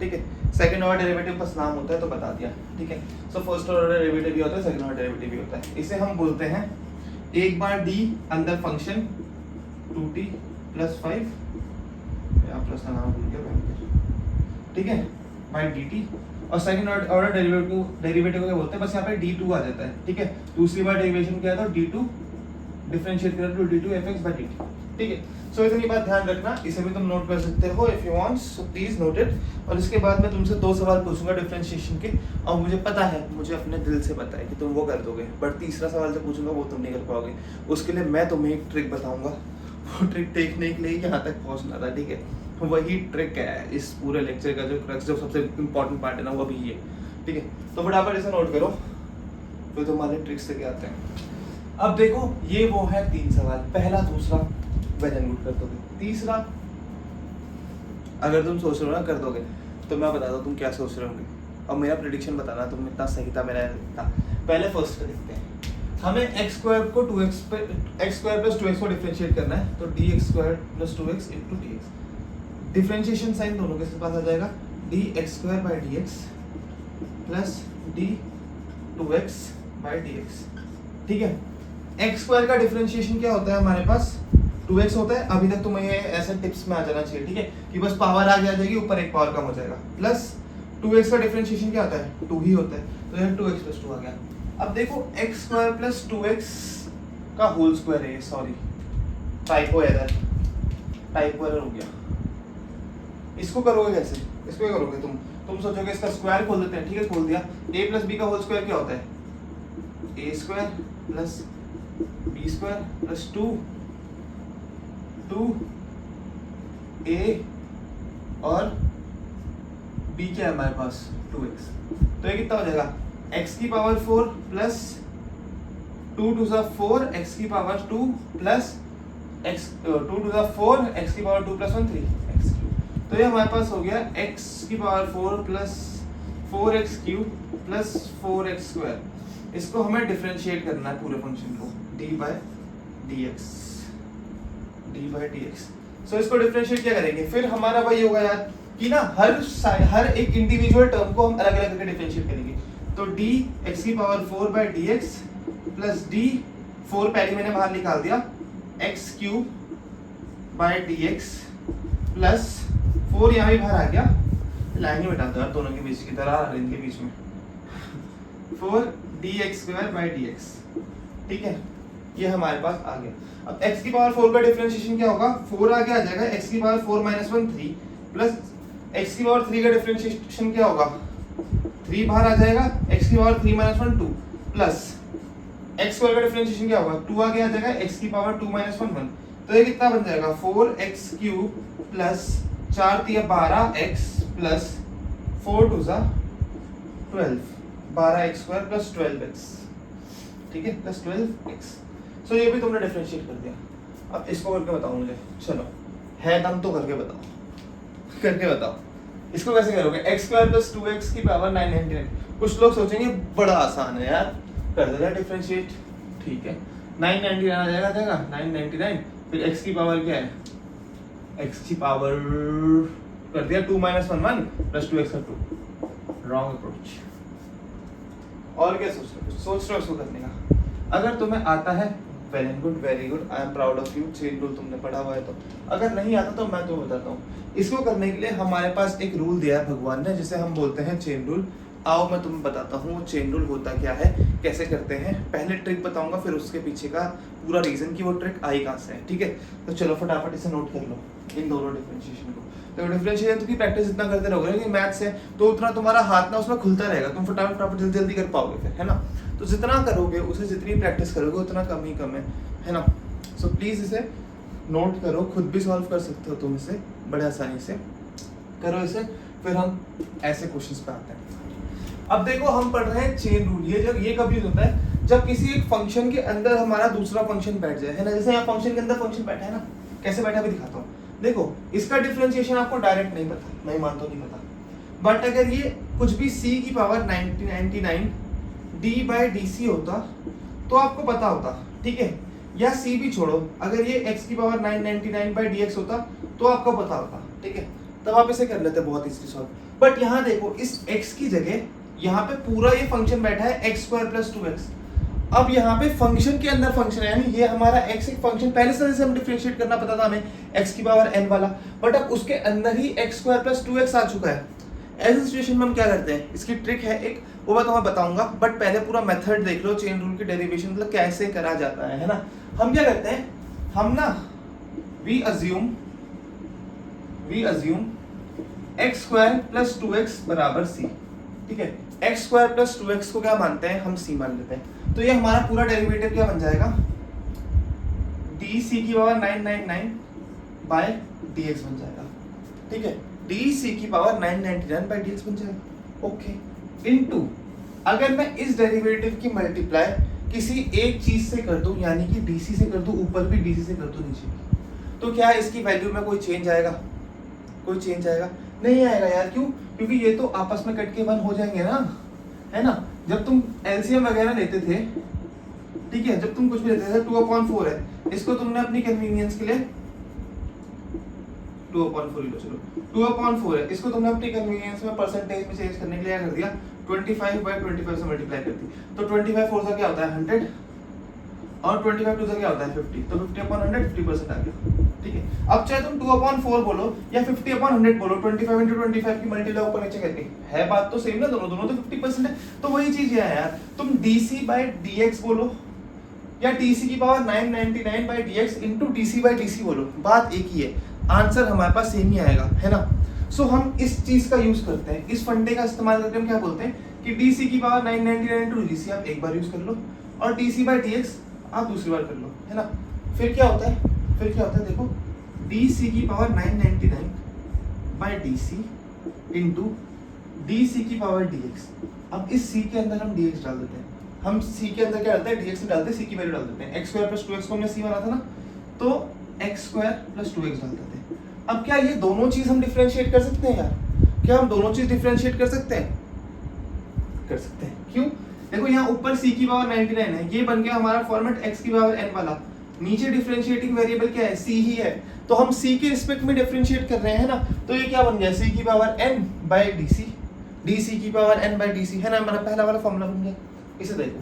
Speaker 1: ठीक है। सेकंड ऑर्डर डेरिवेटिव बस नाम होता है तो बता दिया, ठीक है। सो फर्स्ट ऑर्डर डेरिवेटिव भी होता है, सेकंड ऑर्डर डेरिवेटिव भी होता है। इसे हम बोलते हैं एक बार डी अंदर फंक्शन 2t + 5 या प्लस का नाम भूल गया, ठीक है, बाय dt। और सेकंड ऑर्डर डेरिवेटिव क्या बोलते हैं, बस यहाँ पे d2 आ जाता है, ठीक है। दूसरी बार डेरिवेशन क्या था, d2 डिफरेंशिएट करें तो d2 fx/dt, ठीक है। सो इतनी बात ध्यान रखना, इसे भी तुम नोट कर सकते हो if you want, so please note it. और इसके बाद मैं तुमसे 2 सवाल पूछूंगा डिफरेंशिएशन के, और मुझे पता है, मुझे अपने दिल से पता है कि तुम वो कर दोगे, बट तीसरा सवाल जो पूछूंगा वो तुम नहीं कर पाओगे। उसके लिए मैं तुम्हें एक ट्रिक बताऊंगा, वो ट्रिक देखने के लिए यहाँ तक पहुँचना था, ठीक है। वही ट्रिक है इस पूरे लेक्चर का, जो क्रक्स, जो सबसे इंपॉर्टेंट पार्ट है ना, वो अभी ये, ठीक है। तो फटाफट इसे नोट करो, फिर तुम्हारे ट्रिक्स से क्या आते हैं। अब देखो ये वो है 3 सवाल, पहला, दूसरा वेल एंड गुड कर दोगे, तीसरा अगर तुम सोच रहे हो ना कर दोगे तो मैं बता दूं तुम क्या सोच रहे होंगे, और मेरा प्रेडिक्शन बताना तुम इतना सही था मेरा था। पहले फर्स्ट का देखते हैं, हमें x² को 2x + 2x को डिफरेंशिएट करना है, तो dx² + 2x * dx। Differentiation sign दोनों के पास आ जाएगा, dx²/dx + d2x/dx, ठीक है। x² का डिफरेंशिएशन क्या होता है हमारे पास, 2x होता है। अभी तक तुम्हें ये ऐसे टिप्स में आ जाना चाहिए, ठीक है, कि बस पावर आगे आ जाएगी, ऊपर एक पावर कम हो जाएगा, प्लस 2x का डिफरेंशिएशन क्या होता है, 2 ही होता है, तो ये 2x + 2 आ गया। अब देखो x² + 2x का होल स्क्वायर है, सॉरी टाइपो एरर हो गया। इसको करोगे कैसे, इसको क्या करोगे तुम सोचोगे इसका स्क्वायर खोल देते हैं, ठीक है, खोल दिया। a + b का होल स्क्वायर क्या होता है, a² + b² + 2a और b क्या है हमारे पास, 2x। तो ये कितना हो जाएगा, x⁴ plus 2 * 4 x⁴ plus 2 * 4 x⁴ + 1 3 x³। तो ये हमारे पास हो गया x⁴ plus 4x³ plus 4x²। इसको हमें डिफरेंशिएट करना है पूरे फंक्शन को, d/dx। सो इसको डिफरेंशिएट क्या करेंगे, फिर हमारा वही होगा यार कि ना हर एक इंडिविजुअल टर्म को हम अलग अलग करके डिफरेंशिएट करेंगे। तो dx⁴/dx प्लस d4 पहले मैंने बाहर निकाल दिया, x³/dx प्लस 4 यहाँ भी बाहर आ गया, लाइन ही मिटा दो यार दोनों के बीच की तरह, इनके बीच में 4dx²/dx, ठीक है, ये हमारे पास आ गया। अब x⁴ का डिफरेंशिएशन क्या होगा, 4 आगे आ जाएगा, x⁴ - 1 3 प्लस x⁴ का डिफरेंशिएशन क्या होगा, 3 बाहर आ जाएगा, x⁴ 3 - 1 2 प्लस x² का डिफरेंशिएशन क्या होगा, 2 आगे आ जाएगा, x⁴ 2 - 1 1। तो ये कितना बन जाएगा, 4x³ plus 4 × 3 = 12x plus 4 × 2 = 12, 12x² plus 12x, ठीक है, प्लस 12x। सो ये भी तुमने डिफरेंशिएट कर दिया। अब इसको करके बताओ मुझे, चलो है दम तो करके बताओ, इसको कैसे करोगे, x² + 2x की पावर 999। कुछ लोग सोचेंगे बड़ा आसान है यार, कर देगा डिफरेंशिएट, ठीक है, 999 आ जाएगा 999, फिर x की पावर क्या है, x की पावर कर दिया 2 - 1 1 प्लस 2x का 2, रॉन्ग अप्रोच। और क्या सोच रहे हो, सोच रहे हो उसको करने का? अगर तुम्हें आता है well and good, very good, I am proud of you, chain rule तुमने पढ़ा हुआ है तो। अगर नहीं आता तो मैं तुम्हें बताता हूँ। इसको करने के लिए हमारे पास एक रूल दिया है भगवान ने, जिसे हम बोलते हैं चेन रूल। आओ मैं तुम्हें बताता हूँ वो चेन रूल होता क्या है, कैसे करते हैं। पहले ट्रिक बताऊंगा, फिर उसके पीछे का पूरा रीजन कि वो ट्रिक आई कहाँ से है, ठीक है? तो चलो फटाफट इसे नोट कर लो, इन दोनों डिफरेंशिएशन को। तो डिफरेंशिएशन की प्रैक्टिस इतना करते रहोगे ना, मैथ्स है तो उतना तुम्हारा हाथ ना उसमें खुलता रहेगा, तुम फटाफट फटाफट जल्दी जल्दी कर पाओगे फिर, है ना? तो जितना करोगे उसे, जितनी प्रैक्टिस करोगे उतना कम ही कम है ना? सो प्लीज इसे नोट करो, खुद भी सॉल्व कर सकते हो तुम इसे बड़े आसानी से, करो इसे। फिर हम ऐसे क्वेश्चंस पे आते हैं। अब देखो हम पढ़ रहे हैं चेन रूल। ये कब यूज होता है? जब किसी एक फंक्शन के अंदर हमारा दूसरा फंक्शन बैठ जाए, है ना? जैसे यहाँ फंक्शन के अंदर फंक्शन बैठा है ना, कैसे बैठा भी दिखाता हूँ। देखो इसका डिफरेंशिएशन आपको डायरेक्ट नहीं पता, मैं मानता हूँ नहीं पता, बट अगर ये कुछ भी c की power 99 d by d c होता तो आपको पता होता, ठीक है? या c भी छोड़ो, अगर ये x की पावर 999 बाई डी एक्स होता तो आपको पता होता, ठीक है? तब आप इसे कर लेते बहुत इजीली सॉल्व। बट यहाँ देखो इस x की जगह यहाँ पे पूरा ये फंक्शन बैठा है एक्स स्क्वायर प्लस 2x। अब यहाँ पे फंक्शन के अंदर फंक्शन है, यानी ये हमारा x एक फंक्शन पहले से जैसे हम डिफरेंशिएट करना पता था हमें x की पावर n वाला, बट अब उसके अंदर ही एक्स स्क्वायर प्लस 2x आ चुका है। ऐसी सिचुएशन में हम क्या करते हैं, इसकी ट्रिक है एक, वो मैं तुम्हें बताऊंगा, बट पहले पूरा मेथड देख लो चेन रूल की डेरिवेशन मतलब कैसे करा जाता है ना? हम क्या करते हैं, हम ना we assume x square plus 2x बराबर c, ठीक है? एक्स स्क्वायर प्लस 2x को क्या मानते हैं हम, c मान लेते हैं। तो ये हमारा पूरा डेरिवेटिव क्या बन जाएगा, डी सी की पावर 999 बाय dx बन जाएगा, ठीक है? डी सी की पावर 999 बाय dx बन जाएगा, ओके। इनटू अगर मैं इस डेरिवेटिव की मल्टीप्लाई किसी एक चीज से कर दूं, यानी कि डीसी से कर दूं ऊपर भी, डीसी से कर दूं नीचे भी, तो क्या इसकी वैल्यू में कोई चेंज आएगा? कोई चेंज आएगा? नहीं आएगा यार। क्यों? क्योंकि ये तो आपस में कट के 1 हो जाएंगे ना, है ना? जब तुम एलसीएम वगैरह लेते थे, ठीक है, जब तुम कुछ भी लेते थे, 2/4 है, इसको तुमने अपनी कन्वीनियंस के लिए 2/4 लो, चलो 2/4 है, इसको तुमने अपनी कन्वीनियंस में परसेंटेज में चेंज करने के लिए क्या कर दिया, 25/25 से मल्टीप्लाई कर दी। तो 25 4 से क्या होता है 100, और 25 2 से क्या होता है 50, तो 50/100 50% आ गया, ठीक है? अब चाहे तुम 2/4 बोलो या 50/100 बोलो, 25 × 25 की मल्टीप्लाई ऊपर नीचे करके, है बात तो सेम ना, दोनों तो 50% है। तो वही चीज है यार, तुम dc/dx बोलो या dc की पावर 999/dx इंटू dc/dc बोलो, बात एक ही है, आंसर हमारे पास सेम ही आएगा, है ना? सो हम इस चीज का यूज करते हैं, इस फंडे का इस्तेमाल करके हम क्या बोलते हैं कि dc की पावर 999 इंटू dc आप एक बार यूज कर लो, और dc/dx आप दूसरी बार कर लो, है ना? फिर क्या होता है, देखो dc की पावर 999/dc इंटू dc की पावर dx। अब इस c के अंदर हम dx डाल देते हैं, हम c के अंदर क्या डालते हैं, dx में डालते हैं, c की वैल्यू डाल देते हैं, x स्क्वायर प्लस 2x को हमने c माना था ना, तो x स्क्वायर प्लस 2x डाल देते हैं। अब क्या ये दोनों चीज हम डिफरेंशिएट कर सकते हैं यार? क्या हम दोनों चीज डिफरेंशिएट कर सकते हैं? कर सकते हैं। क्यों? देखो यहाँ ऊपर c की पावर 99 है, ये बन गया हमारा फॉर्मेट x की पावर n वाला, नीचे डिफरेंशिएटिंग वेरिएबल क्या है, c ही है, तो हम c के रिस्पेक्ट में डिफरेंशिएट कर रहे हैं ना, तो ये क्या बन गया, c की power n by dc, dc की पावर n बाय dc, है ना? हमारा पहला वाला फॉर्मूला बन गया। इसे देखो,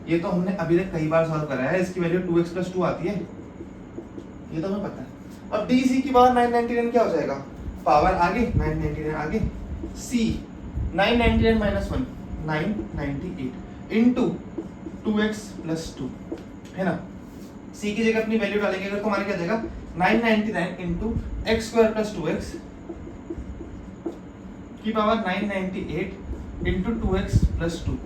Speaker 1: ये तो हमने अभी तक कई बार सॉल्व करा है, इसकी वैल्यू 2x + 2 आती है, ये तो हमें पता है। अब dc की पावर 999 क्या हो जाएगा, पावर आगे 999 आगे, c 999 - 1 998 इंटू 2x + 2, है ना? c की जगह अपनी वैल्यू डालेंगे, अगर तुम्हारे क्या जाएगा 999 into x square plus 2x की पावर 998 इंटू 2x + 2।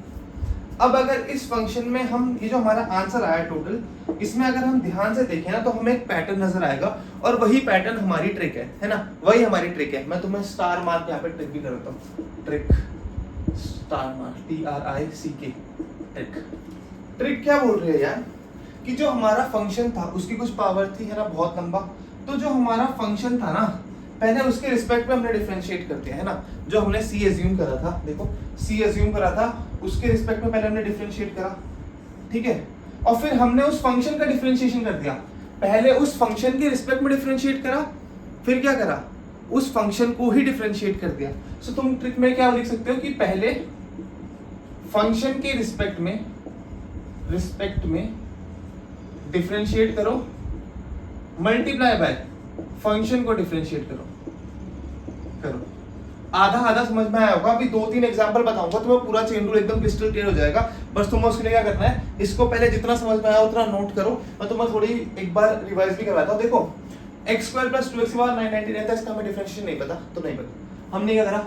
Speaker 1: अब अगर इस फंक्शन में हम, ये जो हमारा आंसर आया टोटल, इसमें अगर हम ध्यान से देखें ना, तो हमें एक पैटर्न नजर आएगा, और वही पैटर्न हमारी ट्रिक है ना? वही हमारी ट्रिक है। मैं तुम्हें स्टार मार्क यहाँ पे ट्रिक भी करता हूँ, trick star mark, TRICK, trick क्या बोल रही है यार, कि जो हमारा फंक्शन था उसकी कुछ पावर थी, है ना, बहुत लंबा, तो जो हमारा फंक्शन था ना, पहले उसके रिस्पेक्ट में हमने डिफरेंशिएट करते हैं, है ना? जो हमने c अज्यूम करा था, देखो c अज्यूम करा था, उसके रिस्पेक्ट में पहले हमने डिफरेंशिएट करा, ठीक है? और फिर हमने उस फंक्शन का डिफरेंशिएशन कर दिया, पहले उस फंक्शन के रिस्पेक्ट में डिफरेंशिएट करा, फिर क्या करा, उस फंक्शन को ही डिफरेंशिएट कर दिया। सो तुम ट्रिक में क्या लिख सकते हो कि पहले फंक्शन के रिस्पेक्ट में डिफरेंशिएट करो, मल्टीप्लाई बाय फंक्शन को डिफरेंशिएट करो। आधा आधा समझ में आया होगा। अभी 2-3 एग्जांपल बताऊंगा तुम्हें, पूरा चेन रूल एकदम क्रिस्टल क्लियर हो जाएगा। बस तुम्हें उसके लिए क्या करना है, इसको पहले जितना समझ में आया उतना नोट करो। मैं तुम्हें थोड़ी एक बार रिवाइज भी करवाता हूँ। देखो x² + 2x 990 रहता है, इसका हमें डिफरेंशिएशन नहीं पता तो नहीं पता। हमने क्या करा,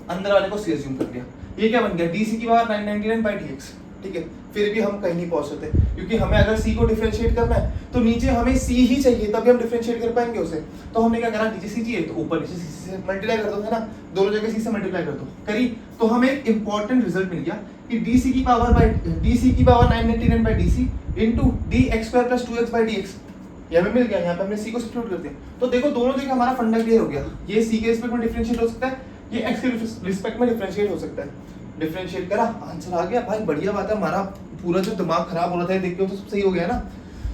Speaker 1: अंदर वाले को c अज्यूम कर दिया। ये क्या बन गया, dc⁻999/dx। ठीक है, फिर भी हम कहीं नहीं पहुंच सकते क्योंकि हमें अगर c को डिफरेंशिएट करना है तो नीचे हमें c ही चाहिए, तभी हम डिफरेंशिएट कर पाएंगे उसे। तो हमने क्या करा, नीचे c चाहिए तो ऊपर नीचे c से मल्टीप्लाई कर दो, है ना, दोनों जगह c से मल्टीप्लाई कर दो। करी तो हमें एक इंपॉर्टेंट रिजल्ट मिल गया कि dc⁻999/dc इनटू dx² + 2x/dx ये हमें मिल गया। यहाँ पे हमने c को सब्स्टिट्यूट कर दिया। तो देखो दोनों जगह हमारा फंडा क्लियर हो गया। ये c के रिस्पेक्ट में डिफरेंशिएट हो सकता है, ये x के रिस्पेक्ट में डिफरेंशिएट हो सकता है। डिफरेंशिएट करा, आंसर आ गया भाई, बढ़िया बात है। हमारा पूरा जो दिमाग खराब हो रहा था देख के तो सब सही हो गया ना।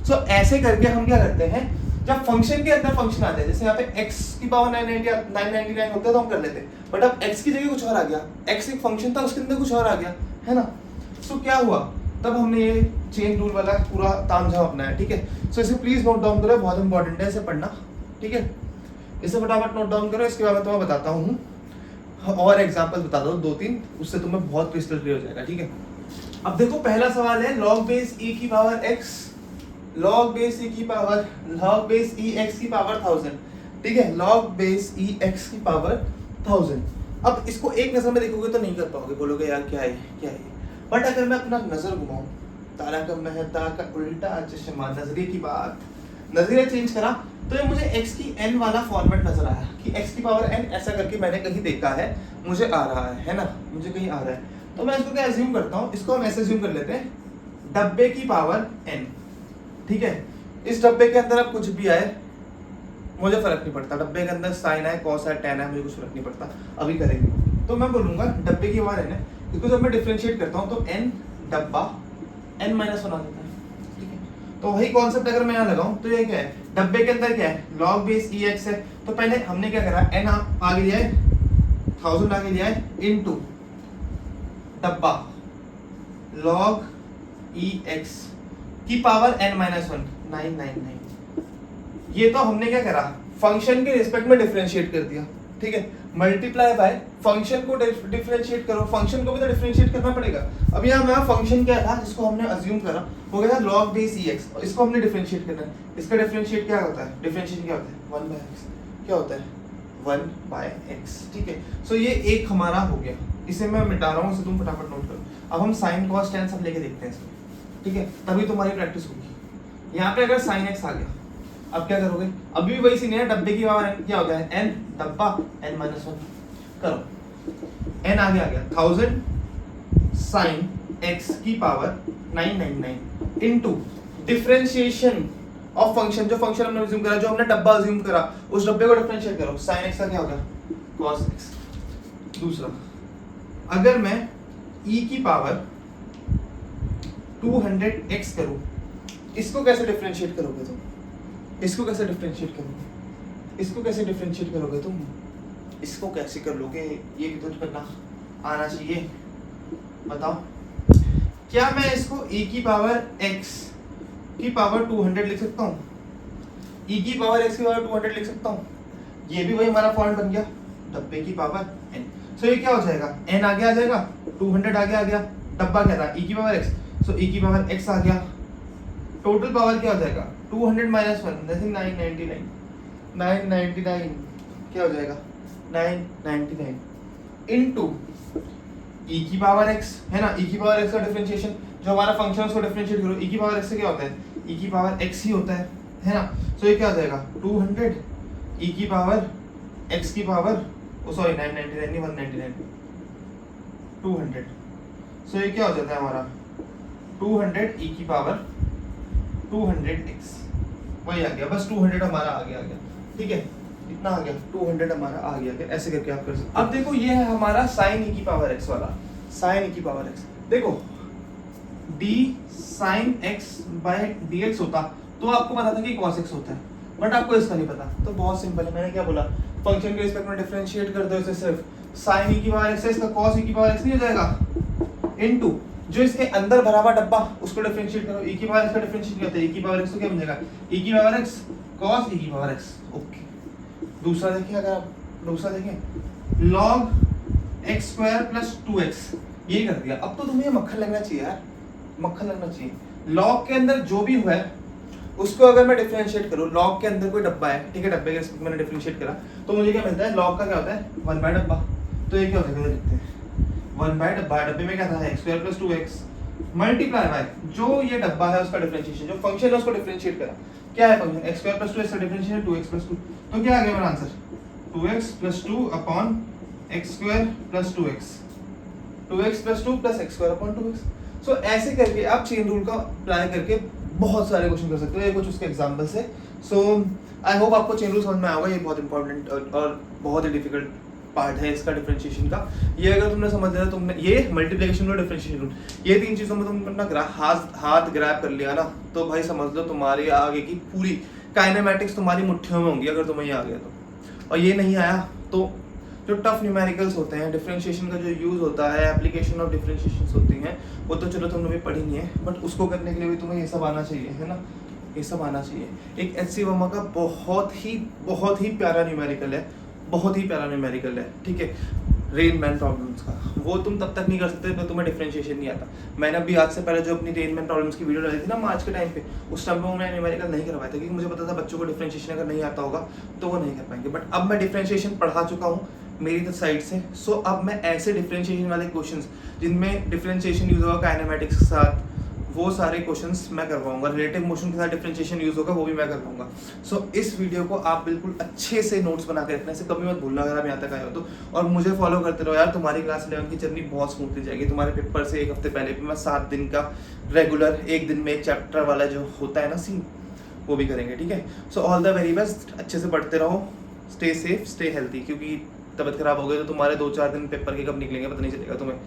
Speaker 1: सो ऐसे करके हम क्या करते हैं, जब फंक्शन के अंदर फंक्शन आते हैं, जैसे यहाँ पे x⁻999 होता है तो हम कर लेते हैं, बट अब x की जगह कुछ और आ गया, x एक फंक्शन था उसके अंदर कुछ और आ गया, है ना। सो क्या हुआ, तब हमने ये चेन रूल वाला पूरा तामझाम अपनाया। ठीक है, सो इसे प्लीज नोट डाउन करो, बहुत इंपॉर्टेंट है इसे पढ़ना। ठीक है, इसे फटाफट नोट डाउन करो, इसके बाद मैं तुम्हें बताता हूँ और एग्जांपल्स बता दो 2-3, उससे तुम्हें बहुत क्रिस्टल क्लियर हो जाएगा। ठीक है, अब देखो पहला सवाल है log base e की power x, log base e x की पावर 1000। ठीक है, log base e x की पावर 1000। अब इसको एक नजर में देखोगे तो नहीं कर पाओगे, बोलोगे यार क्या है क्या है। बट अगर मैं अपना नजर घुमाऊं, तारक मेहता का उल्टा चश्मा, नजरिए की बात, नजरिया चेंज करा तो ये मुझे x की n वाला फॉर्मेट नजर आया कि x की पावर n ऐसा करके मैंने कहीं देखा है, मुझे आ रहा है ना, मुझे कहीं आ रहा है। तो मैं इसको क्या अज्यूम करता हूँ, इसको हम ऐसे अज्यूम कर लेते हैं, डब्बे की पावर n। ठीक है, इस डब्बे के अंदर अब कुछ भी आए मुझे फर्क नहीं पड़ता, डब्बे के अंदर साइन है, कॉस है, टेन है, मुझे कुछ फर्क नहीं पड़ता, अभी करेंगे। तो मैं बोलूंगा डब्बे की पावर n है, इसको जब मैं डिफरेंशिएट करता हूँ तो n डब्बा n - 1 आ जाता है। ठीक है, तो वही कॉन्सेप्ट अगर मैं यहाँ लगाऊं तो ये क्या है, डब्बे के अंदर क्या है, log base ex है। तो पहले हमने क्या करा, n आगे लिया है, 1000 आगे लिया है, इनटू डब्बा log ex की पावर n - 1 999। ये तो हमने क्या करा, फंक्शन के रिस्पेक्ट में डिफरेंशिएट कर दिया। ठीक है, मल्टीप्लाई बाय फंक्शन को डिफरेंशिएट करो, फंक्शन को भी तो डिफरेंशिएट करना पड़ेगा। अब यहाँ हमारा फंक्शन क्या था जिसको हमने अज्यूम करा, वो क्या था log base ex, और इसको हमने डिफरेंशिएट करना है। इसका डिफरेंशिएट क्या होता है, डिफरेंशिएशन क्या होता है, 1/x। क्या होता है, 1/x। ठीक है, सो ये एक हमारा हो गया, इसे मैं मिटा रहा हूँ, इसे तुम फटाफट नोट करो। अब हम साइन कॉस टेन सब लेके देखते हैं इसमें। ठीक है, तभी तुम्हारी प्रैक्टिस होगी। यहाँ पे अगर साइन x आ गया, अब क्या करोगे, अभी भी वही सीन है, डब्बे की पावर n क्या हो गया है, n डब्बा n - 1 करो, n आगे आ गया 1000 साइन x की power 999 into differentiation of function, जो फंक्शन हमने अज्यूम करा, जो हमने डब्बा अज्यूम करा, उस डब्बे को डिफरेंशिएट करो, साइन x का क्या हो गया, cos x। दूसरा, अगर मैं e की पावर 200x करूं, इसको कैसे डिफरेंशिएट करोगे तुम, इसको कैसे डिफरेंशिएट करोगे, इसको कैसे डिफरेंशिएट करोगे तुम, इसको कैसे कर लोगे, ये भी तो करना आना चाहिए। बताओ, क्या मैं इसको e की पावर x की पावर 200 लिख सकता हूँ, e की पावर x की पावर 200 लिख सकता हूँ, ये भी वही हमारा फॉर्म बन गया, डब्बे की पावर n। सो ये क्या हो जाएगा, n आगे आ जाएगा, 200 आगे आ गया, डब्बा क्या था, e की पावर x, सो e की पावर x आ गया, टोटल पावर क्या हो जाएगा, 200 - 1 नथिंग 999 क्या हो जाएगा, 999 इनटू e की पावर x, है ना, e की पावर x का डिफरेंशिएशन, जो हमारा फंक्शन उसको डिफरेंशिएट करो, e की पावर x से क्या होता है, e की पावर x ही होता है ना। सो ये क्या हो जाएगा, 200 e की पावर x की पावर, सॉरी 999 नहीं 199, 200। सो ये क्या हो जाता है हमारा 200 e की पावर 200x, वही आ गया, बस 200 हमारा आगे आ गया। ठीक है, इतना आ गया, 200 हमारा आ गया। ऐसे करके आप कर सकते। अब देखो ये है हमारा साइन e की पावर x वाला, साइन e की पावर x। देखो d sin x by dx होता तो आपको पता था कि cos x होता है, बट आपको इसका नहीं पता। तो बहुत सिंपल है, मैंने क्या बोला फंक्शन के रिस्पेक्ट में डिफरेंशिएट कर दो इसे सिर्फ, साइन ई की पावर एक्स है, इसका कॉस ई की पावर एक्स नहीं हो जाएगा, इनटू जो इसके अंदर भरा हुआ डब्बा उसको डिफरेंशिएट करो, ई की पावर एक्स का डिफरेंशिएट करते हैं, ई की पावर एक्स तो क्या बनेगा, ई की पावर एक्स कॉस ई की पावर एक्स। ओके, दूसरा देखिए, अगर आप दूसरा देखें log x square plus 2x, ये कर दिया। अब तो तुम्हें ये मक्खन लगना चाहिए यार, मक्खन लगना चाहिए। log के अंदर जो भी हुआ है उसको अगर मैं डिफरेंशिएट करूं, log के अंदर कोई डब्बा है, ठीक है, डब्बे के मैंने डिफरेंशिएट करा तो मुझे क्या मिलता है, log का क्या होता है 1 बाय डब्बा, तो ये क्या होता है, लिखते हैं 1 बाय डब्बा, डब्बे में क्या था x square plus 2x multiply by जो ये डब्बा है उसका डिफरेंशिएशन, जो फंक्शन है उसको डिफरेंशिएट करा, क्या है function x square plus 2x का डिफरेंशिएशन 2x प्लस 2, तो क्या आ गया मेरा answer 2x plus 2 upon x square plus 2x, 2x plus 2 plus x square upon 2x। सो ऐसे करके आप चेन रूल का अप्लाई करके बहुत सारे क्वेश्चन कर सकते हो, ये कुछ उसके एग्जांपल्स है। सो आई होप आपको चेन रूल समझ में आएगा, ये बहुत इंपॉर्टेंट और बहुत ही डिफिकल्ट पार्ट है इसका डिफरेंशिएशन का। ये अगर तुमने समझ लिया, तुमने ये मल्टीप्लिकेशन रूल, डिफरेंशिएशन रूल, ये तीन चीजों में तुमने अपना हाथ ग्रैब कर लिया ना, तो भाई समझ लो तुम्हारी आगे की पूरी काइनेमैटिक्स तुम्हारी मुट्ठियों में होंगी अगर तुम्हें ये आ गया तो। और ये नहीं आया तो जो टफ न्यूमेरिकल्स होते हैं, डिफरेंशिएशन का जो यूज़ होता है, एप्लीकेशन ऑफ डिफरेंशिएशन होती हैं, वो तो चलो तुमने भी पढ़ी नहीं है, बट उसको करने के लिए भी तुम्हें ये सब आना चाहिए, है ना, ये सब आना चाहिए। एक एच.सी. वर्मा का बहुत ही प्यारा न्यूमेरिकल है, बहुत ही प्यारा न्यूमेरिकल है, ठीक है, रेनमैन प्रॉब्लम्स का, वो तुम तब तक नहीं कर सकते जब तुम्हें डिफरेंशिएशन नहीं आता। मैंने अभी आज से पहले जो अपनी रेनमैन प्रॉब्लम्स की वीडियो डाली थी ना मार्च के टाइम पे, उस टाइम पे मैंने न्यूमेरिकल नहीं करवाया था क्योंकि मुझे पता था बच्चों को डिफरेंशिएशन अगर नहीं आता होगा तो वो नहीं कर पाएंगे। बट अब मैं डिफरेंशिएशन पढ़ा चुका हूँ मेरी साइड से, सो अब मैं ऐसे डिफरेंशिएशन वाले क्वेश्चंस जिनमें डिफरेंशिएशन यूज होगा काइनेमैटिक्स के साथ, वो सारे क्वेश्चंस मैं करवाऊंगा, रिलेटिव मोशन के साथ डिफरेंशिएशन यूज होगा वो भी मैं करवाऊंगा। सो इस वीडियो को आप बिल्कुल अच्छे से नोट्स बना के रखना, इसे कभी मत भूलना अगर आप यहाँ तक आए हो तो। और मुझे फॉलो करते रहो यार, तुम्हारी क्लास 11 की जर्नी बहुत स्मूथली जाएगी। तुम्हारे पेपर से एक हफ्ते पहले भी मैं 7 दिन का रेगुलर, एक दिन में एक चैप्टर वाला जो होता है ना सीन, वो भी करेंगे, ठीक है। So all the very best, अच्छे से पढ़ते रहो, स्टे सेफ, स्टे हेल्थी, क्योंकि तबियत खराब हो गई तो तुम्हारे 2-4 दिन पेपर के कब निकलेंगे पता नहीं चलेगा तुम्हें,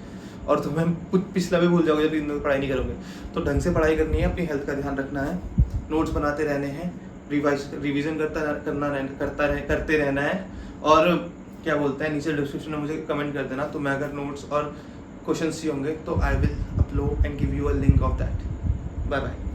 Speaker 1: और तुम्हें कुछ पिछला भी भूल जाओगे जब इन पढ़ाई नहीं करोगे। तो ढंग से पढ़ाई करनी है, अपनी हेल्थ का ध्यान रखना है, नोट्स बनाते रहने हैं, रिवीजन करते रहना है। और क्या बोलते हैं, नीचे डिस्क्रिप्शन में मुझे कमेंट कर देना, तो मैं अगर नोट्स और क्वेश्चन चाहिए होंगे तो I will upload and give you a link of that. Bye bye.